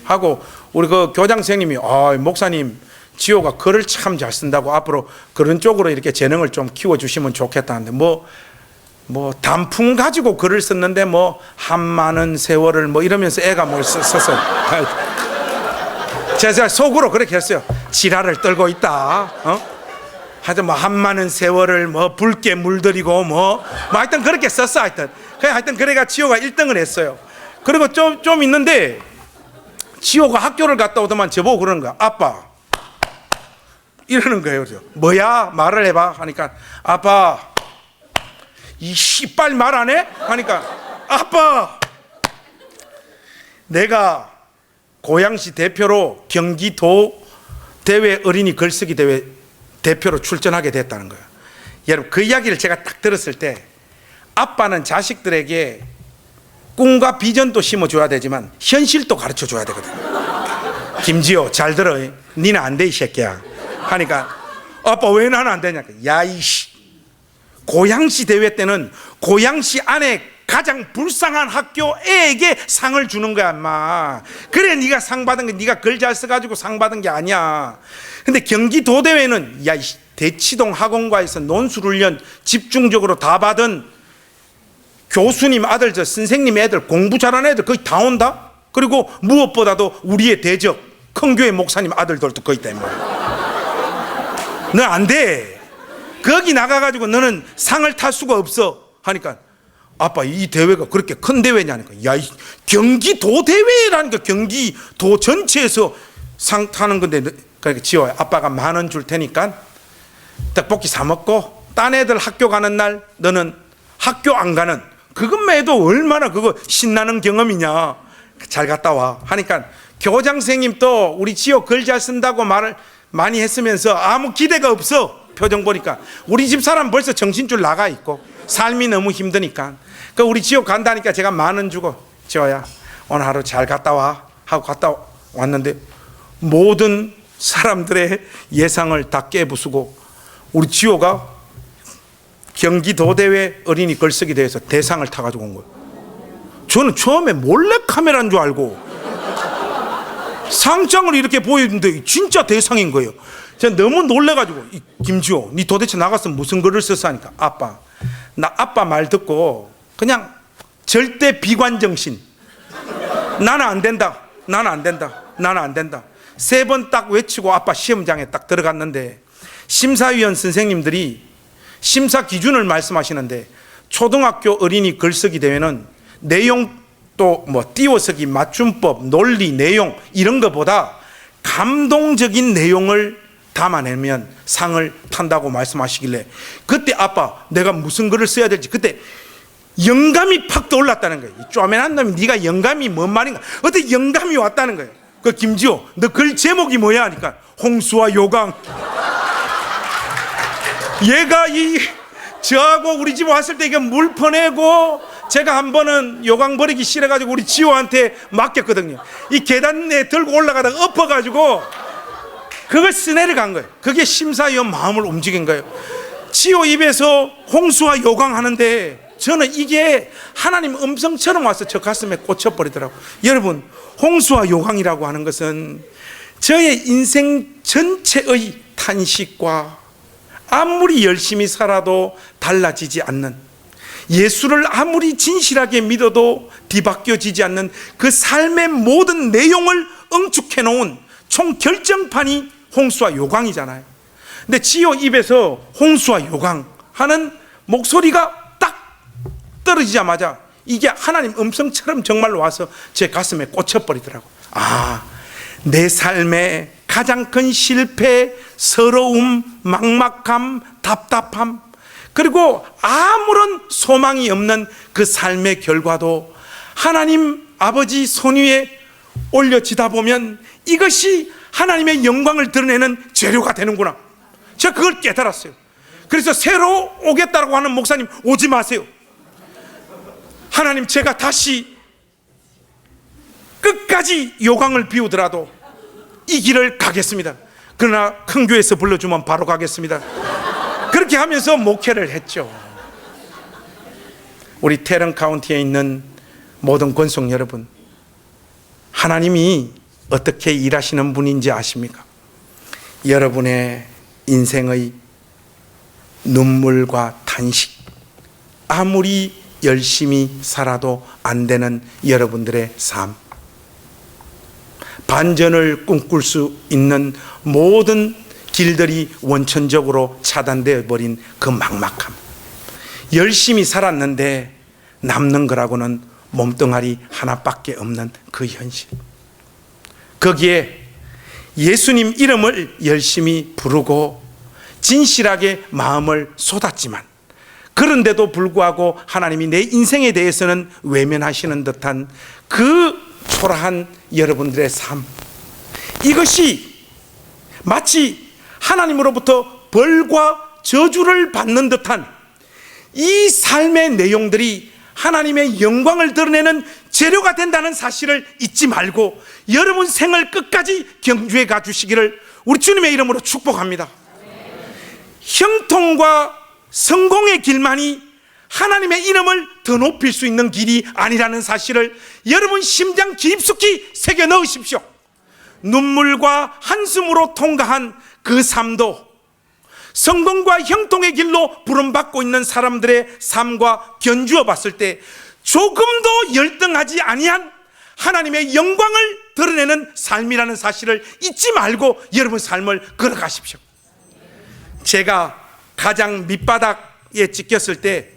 하고, 우리 그 교장 선생님이 목사님 지호가 글을 참 잘 쓴다고 앞으로 그런 쪽으로 이렇게 재능을 좀 키워주시면 좋겠다는데, 뭐 단풍 가지고 글을 썼는데 뭐 한많은 세월을 뭐 이러면서 애가 뭘 썼어요. 제가 속으로 그렇게 했어요. 지랄을 떨고 있다. 하여튼 뭐 한많은 세월을 뭐 붉게 물들이고 뭐 하여튼 그렇게 썼어. 하여튼 그래가 지호가 1등을 했어요. 그리고 좀 있는데 지호가 학교를 갔다 오더만 저보고 그러는 거야. 아빠, 이러는 거예요. 뭐야, 말을 해봐 하니까, 아빠, 이 씨발 말 안 해? 하니까, 아빠, 내가 고양시 대표로 경기도 대회 어린이 글쓰기 대회 대표로 출전하게 됐다는 거예요. 여러분, 그 이야기를 제가 딱 들었을 때, 아빠는 자식들에게 꿈과 비전도 심어줘야 되지만 현실도 가르쳐줘야 되거든. 김지호, 잘 들어. 니는 안 돼, 이 새끼야. 하니까, 아빠 왜 나는 안 되냐. 야, 이씨. 고양시 대회 때는 고양시 안에 가장 불쌍한 학교 애에게 상을 주는 거야, 인마. 그래, 네가 상 받은 게, 네가 글 잘 써가지고 상 받은 게 아니야. 근데 경기도 대회는, 야, 대치동 학원과에서 논술훈련 집중적으로 다 받은 교수님 아들, 선생님 애들, 공부 잘하는 애들 거의 다 온다. 그리고 무엇보다도 우리의 대적 큰 교회 목사님 아들들도 거의 있다, 인마. 너 안 돼. 거기 나가가지고 너는 상을 탈 수가 없어. 하니까, 아빠, 이 대회가 그렇게 큰 대회냐니까. 야, 경기도 대회라니까. 경기도 전체에서 상 타는 건데. 그러니까 지호야, 아빠가 10,000원 줄 테니까 떡볶이 사 먹고 딴 애들 학교 가는 날 너는 학교 안 가는, 그것만 해도 얼마나 그거 신나는 경험이냐. 잘 갔다 와. 하니까 교장 선생님 또 우리 지호 글 잘 쓴다고 말을 많이 했으면서 아무 기대가 없어. 표정 보니까 우리 집 사람 벌써 정신줄 나가 있고 삶이 너무 힘드니까. 그 우리 지호 간다니까 제가 10,000원 주고, 지호야 오늘 하루 잘 갔다 와 하고 갔다 왔는데, 모든 사람들의 예상을 다 깨부수고 우리 지호가 경기도 대회 어린이 글쓰기 대회에서 대상을 타가지고 온 거예요. 저는 처음에 몰래 카메라인 줄 알고 상장을 이렇게 보였는데 진짜 대상인 거예요. 제가 너무 놀래가지고, 김지호, 니 도대체 나가서 무슨 글을 썼어? 하니까, 아빠, 나 아빠 말 듣고 그냥 절대 비관정신, 나는 안 된다, 나는 안 된다, 나는 안 된다 3번 딱 외치고 아빠 시험장에 딱 들어갔는데, 심사위원 선생님들이 심사 기준을 말씀하시는데, 초등학교 어린이 글쓰기 대회는 내용 또 뭐 띄워쓰기, 맞춤법, 논리, 내용 이런 것보다 감동적인 내용을 담아내면 상을 탄다고 말씀하시길래, 그때 아빠 내가 무슨 글을 써야 될지 그때 영감이 팍 떠올랐다는 거예요. 이 쪼매난 놈이 네가 영감이 뭔 말인가, 어떻게 영감이 왔다는 거예요. 그 김지호, 너 글 제목이 뭐야? 하니까 홍수와 요강. 얘가 저하고 우리 집 왔을 때 이게 물 퍼내고, 제가 한 번은 요강 버리기 싫어가지고 우리 지호한테 맡겼거든요. 이 계단에 들고 올라가다가 엎어가지고 그걸 스내려 간 거예요. 그게 심사위원 마음을 움직인 거예요. 지호 입에서 홍수와 요강 하는데, 저는 이게 하나님 음성처럼 와서 저 가슴에 꽂혀버리더라고요. 여러분, 홍수와 요강이라고 하는 것은 저의 인생 전체의 탄식과 아무리 열심히 살아도 달라지지 않는, 예수를 아무리 진실하게 믿어도 뒤바뀌어지지 않는 그 삶의 모든 내용을 응축해 놓은 총 결정판이 홍수와 요강이잖아요. 근데 지호 입에서 홍수와 요강 하는 목소리가 딱 떨어지자마자 이게 하나님 음성처럼 정말로 와서 제 가슴에 꽂혀버리더라고요. 내 삶의 가장 큰 실패, 서러움, 막막함, 답답함, 그리고 아무런 소망이 없는 그 삶의 결과도 하나님 아버지 손 위에 올려지다 보면 이것이 하나님의 영광을 드러내는 재료가 되는구나. 제가 그걸 깨달았어요. 그래서 새로 오겠다고 하는 목사님 오지 마세요. 하나님, 제가 다시 끝까지 요강을 비우더라도 이 길을 가겠습니다. 그러나 큰 교회에서 불러주면 바로 가겠습니다. 그렇게 하면서 목회를 했죠. 우리 테런 카운티에 있는 모든 권속 여러분, 하나님이 어떻게 일하시는 분인지 아십니까? 여러분의 인생의 눈물과 탄식, 아무리 열심히 살아도 안 되는 여러분들의 삶, 반전을 꿈꿀 수 있는 모든 길들이 원천적으로 차단되어 버린 그 막막함, 열심히 살았는데 남는 거라고는 몸뚱아리 하나밖에 없는 그 현실, 거기에 예수님 이름을 열심히 부르고 진실하게 마음을 쏟았지만, 그런데도 불구하고 하나님이 내 인생에 대해서는 외면하시는 듯한 그 초라한 여러분들의 삶, 이것이 마치 하나님으로부터 벌과 저주를 받는 듯한 이 삶의 내용들이 하나님의 영광을 드러내는 재료가 된다는 사실을 잊지 말고 여러분 생을 끝까지 경주해 가주시기를 우리 주님의 이름으로 축복합니다. 형통과 성공의 길만이 하나님의 이름을 더 높일 수 있는 길이 아니라는 사실을 여러분 심장 깊숙이 새겨 넣으십시오. 눈물과 한숨으로 통과한 그 삶도 성공과 형통의 길로 부름받고 있는 사람들의 삶과 견주어 봤을 때 조금도 열등하지 아니한 하나님의 영광을 드러내는 삶이라는 사실을 잊지 말고 여러분 삶을 걸어가십시오. 제가 가장 밑바닥에 찍혔을 때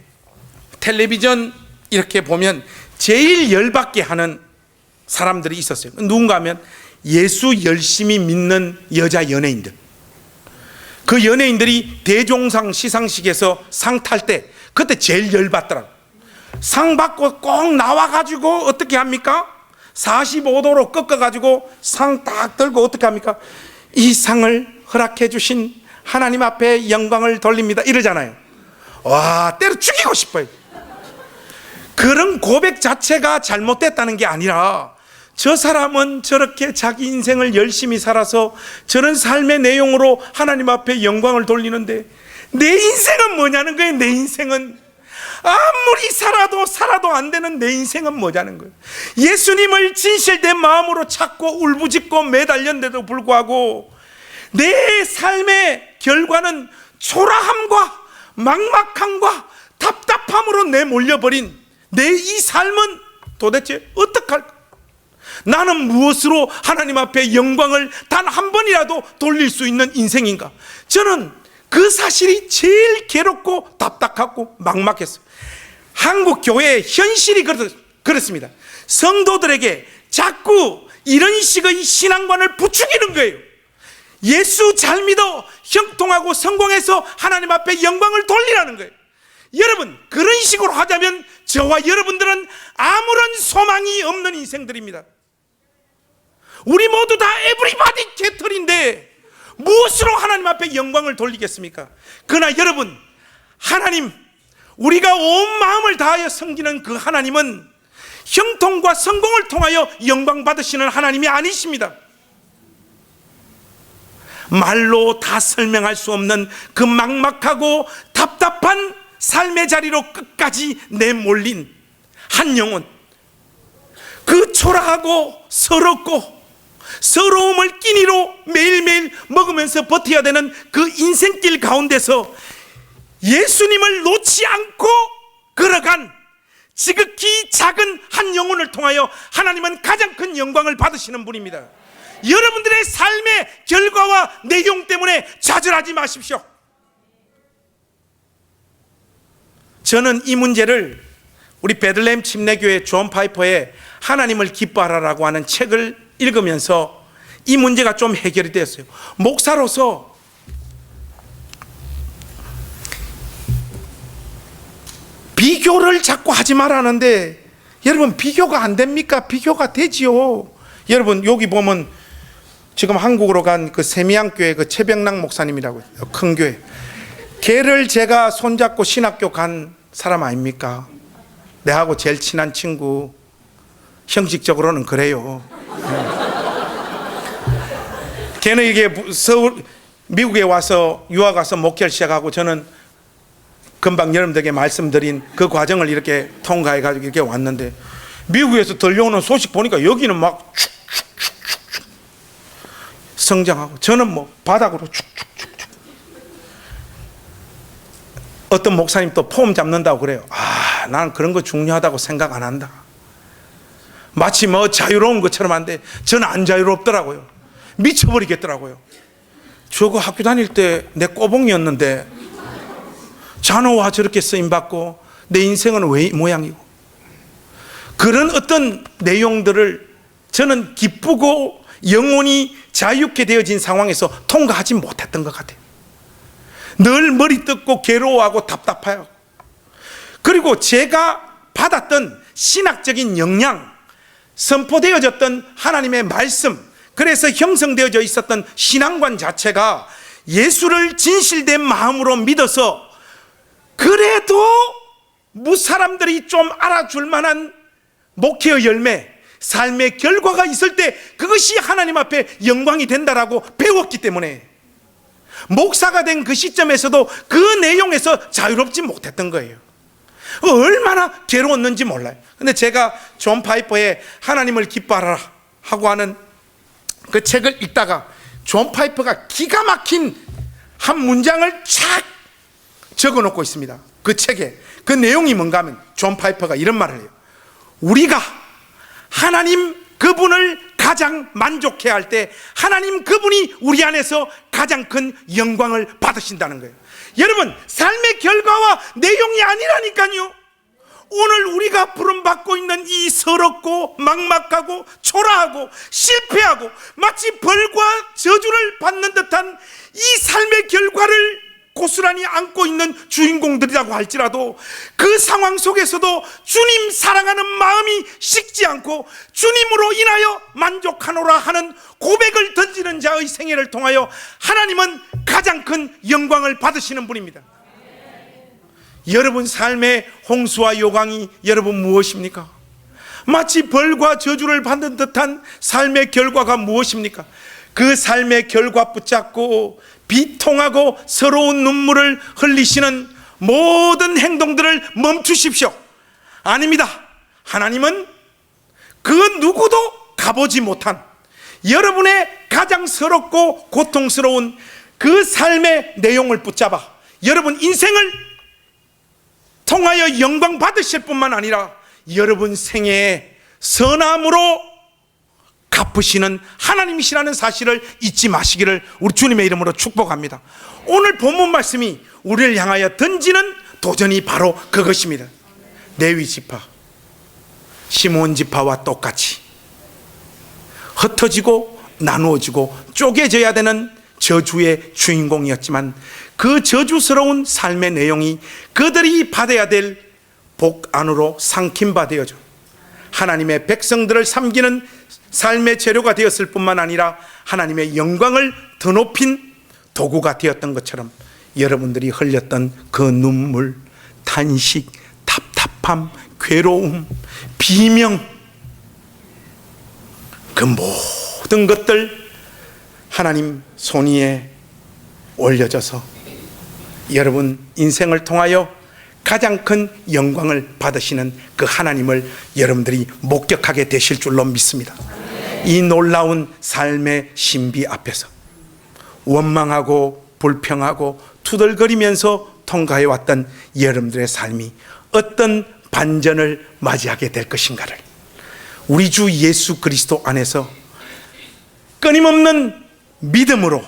텔레비전 이렇게 보면 제일 열받게 하는 사람들이 있었어요. 누군가 하면 예수 열심히 믿는 여자 연예인들. 그 연예인들이 대종상 시상식에서 상 탈 때 그때 제일 열받더라고요. 상 받고 꼭 나와가지고 어떻게 합니까? 45도로 꺾어가지고 상 딱 들고 어떻게 합니까? 이 상을 허락해 주신 하나님 앞에 영광을 돌립니다 이러잖아요. 와, 때려 죽이고 싶어요. 그런 고백 자체가 잘못됐다는 게 아니라 저 사람은 저렇게 자기 인생을 열심히 살아서 저런 삶의 내용으로 하나님 앞에 영광을 돌리는데 내 인생은 뭐냐는 거예요. 내 인생은 아무리 살아도 안 되는 내 인생은 뭐냐는 거예요. 예수님을 진실된 마음으로 찾고 울부짖고 매달렸는데도 불구하고 내 삶의 결과는 초라함과 막막함과 답답함으로 내몰려버린 내 이 삶은 도대체 어떡할까? 나는 무엇으로 하나님 앞에 영광을 단 한 번이라도 돌릴 수 있는 인생인가? 저는 그 사실이 제일 괴롭고 답답하고 막막했어요. 한국 교회의 현실이 그렇습니다. 성도들에게 자꾸 이런 식의 신앙관을 부추기는 거예요. 예수 잘 믿어 형통하고 성공해서 하나님 앞에 영광을 돌리라는 거예요. 여러분, 그런 식으로 하자면 저와 여러분들은 아무런 소망이 없는 인생들입니다. 우리 모두 다 에브리바디 개털인데 무엇으로 하나님 앞에 영광을 돌리겠습니까? 그러나 여러분, 하나님, 우리가 온 마음을 다하여 섬기는 그 하나님은 형통과 성공을 통하여 영광 받으시는 하나님이 아니십니다. 말로 다 설명할 수 없는 그 막막하고 답답한 삶의 자리로 끝까지 내몰린 한 영혼, 그 초라하고 서럽고 서러움을 끼니로 매일매일 먹으면서 버텨야 되는 그 인생길 가운데서 예수님을 놓지 않고 걸어간 지극히 작은 한 영혼을 통하여 하나님은 가장 큰 영광을 받으시는 분입니다. 여러분들의 삶의 결과와 내용 때문에 좌절하지 마십시오. 저는 이 문제를 우리 베들레헴 침례교회 존 파이퍼의 하나님을 기뻐하라라고 하는 책을 읽으면서 이 문제가 좀 해결이 되었어요. 목사로서 비교를 자꾸 하지 말라는데, 여러분 비교가 안 됩니까? 비교가 되지요. 여러분 여기 보면 지금 한국으로 간 그 세미양교회 그 최병락 목사님이라고 있어요. 큰 교회. 걔를 제가 손잡고 신학교 간 사람 아닙니까? 내하고 제일 친한 친구. 형식적으로는 그래요. 걔는 이게 미국에 와서 유학 와서 목회를 시작하고, 저는 금방 여러분들에게 말씀드린 그 과정을 이렇게 통과해 가지고 이렇게 왔는데, 미국에서 들려오는 소식 보니까 여기는 막 축축축축축 성장하고, 저는 뭐 바닥으로 축축축축. 어떤 목사님 또 폼 잡는다고 그래요. 나는 그런 거 중요하다고 생각 안 한다. 마치 뭐 자유로운 것처럼 한데 저는 안 자유롭더라고요. 미쳐버리겠더라고요. 저거 학교 다닐 때 내 꼬봉이었는데 잔호와 저렇게 쓰임받고 내 인생은 왜 이 모양이고, 그런 어떤 내용들을 저는 기쁘고 영혼이 자유롭게 되어진 상황에서 통과하지 못했던 것 같아요. 늘 머리 뜯고 괴로워하고 답답해요. 그리고 제가 받았던 신학적인 영향, 선포되어졌던 하나님의 말씀, 그래서 형성되어져 있었던 신앙관 자체가 예수를 진실된 마음으로 믿어서 그래도 사람들이 좀 알아줄 만한 목회의 열매, 삶의 결과가 있을 때 그것이 하나님 앞에 영광이 된다라고 배웠기 때문에 목사가 된 그 시점에서도 그 내용에서 자유롭지 못했던 거예요. 얼마나 괴로웠는지 몰라요. 근데 제가 존 파이퍼의 하나님을 기뻐하라 하고 하는 그 책을 읽다가 존 파이퍼가 기가 막힌 한 문장을 쫙 적어 놓고 있습니다. 그 책에 그 내용이 뭔가 하면 존 파이퍼가 이런 말을 해요. 우리가 하나님 그분을 가장 만족해야 할 때 하나님 그분이 우리 안에서 가장 큰 영광을 받으신다는 거예요. 여러분, 삶의 결과와 내용이 아니라니까요. 오늘 우리가 부름받고 있는 이 서럽고 막막하고 초라하고 실패하고 마치 벌과 저주를 받는 듯한 이 삶의 결과를 고스란히 안고 있는 주인공들이라고 할지라도 그 상황 속에서도 주님 사랑하는 마음이 식지 않고 주님으로 인하여 만족하노라 하는 고백을 던지는 자의 생애를 통하여 하나님은 가장 큰 영광을 받으시는 분입니다. 여러분 삶의 홍수와 요강이 여러분 무엇입니까? 마치 벌과 저주를 받는 듯한 삶의 결과가 무엇입니까? 그 삶의 결과 붙잡고 비통하고 서러운 눈물을 흘리시는 모든 행동들을 멈추십시오. 아닙니다. 하나님은 그 누구도 가보지 못한 여러분의 가장 서럽고 고통스러운 그 삶의 내용을 붙잡아 여러분 인생을 통하여 영광 받으실 뿐만 아니라 여러분 생애에 선함으로 갚으시는 하나님이시라는 사실을 잊지 마시기를 우리 주님의 이름으로 축복합니다. 오늘 본문 말씀이 우리를 향하여 던지는 도전이 바로 그것입니다. 레위 지파, 시몬 지파와 똑같이 흩어지고 나누어지고 쪼개져야 되는 저주의 주인공이었지만 그 저주스러운 삶의 내용이 그들이 받아야 될 복 안으로 삼킴바 되어져 하나님의 백성들을 섬기는 삶의 재료가 되었을 뿐만 아니라 하나님의 영광을 더 높인 도구가 되었던 것처럼 여러분들이 흘렸던 그 눈물, 탄식, 답답함, 괴로움, 비명, 그 모든 것들 하나님 손 위에 올려져서 여러분 인생을 통하여 가장 큰 영광을 받으시는 그 하나님을 여러분들이 목격하게 되실 줄로 믿습니다. 이 놀라운 삶의 신비 앞에서 원망하고 불평하고 투덜거리면서 통과해 왔던 여러분들의 삶이 어떤 반전을 맞이하게 될 것인가를 우리 주 예수 그리스도 안에서 끊임없는 믿음으로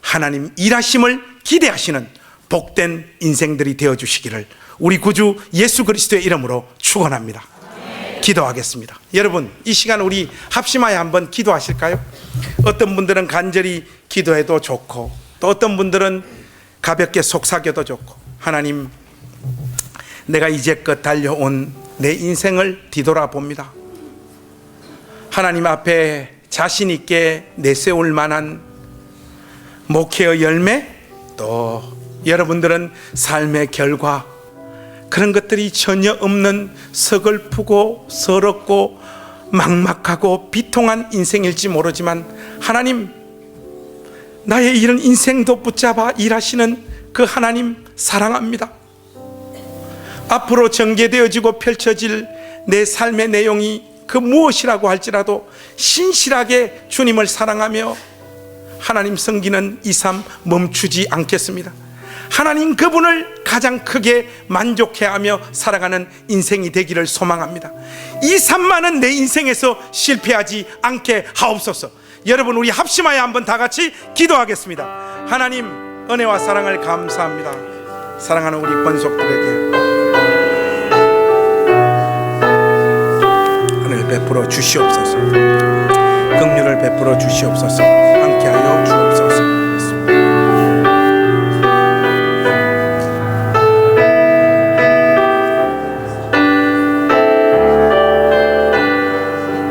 하나님 일하심을 기대하시는 복된 인생들이 되어주시기를 우리 구주 예수 그리스도의 이름으로 축원합니다. 기도하겠습니다. 여러분, 이 시간 우리 합심하여 한번 기도하실까요? 어떤 분들은 간절히 기도해도 좋고, 또 어떤 분들은 가볍게 속삭여도 좋고, 하나님, 내가 이제껏 달려온 내 인생을 뒤돌아봅니다. 하나님 앞에 자신 있게 내세울 만한 목회의 열매, 또 여러분들은 삶의 결과, 그런 것들이 전혀 없는 서글프고 서럽고 막막하고 비통한 인생일지 모르지만, 하나님, 나의 이런 인생도 붙잡아 일하시는 그 하나님 사랑합니다. 앞으로 전개되어지고 펼쳐질 내 삶의 내용이 그 무엇이라고 할지라도 신실하게 주님을 사랑하며 하나님 섬기는 이 삶 멈추지 않겠습니다. 하나님 그분을 가장 크게 만족해하며 살아가는 인생이 되기를 소망합니다. 이 삶만은 내 인생에서 실패하지 않게 하옵소서. 여러분, 우리 합심하여 한번 다 같이 기도하겠습니다. 하나님, 은혜와 사랑을 감사합니다. 사랑하는 우리 권속들에게 은혜를 베풀어 주시옵소서. 긍휼을 베풀어 주시옵소서. 함께하여 주옵소서.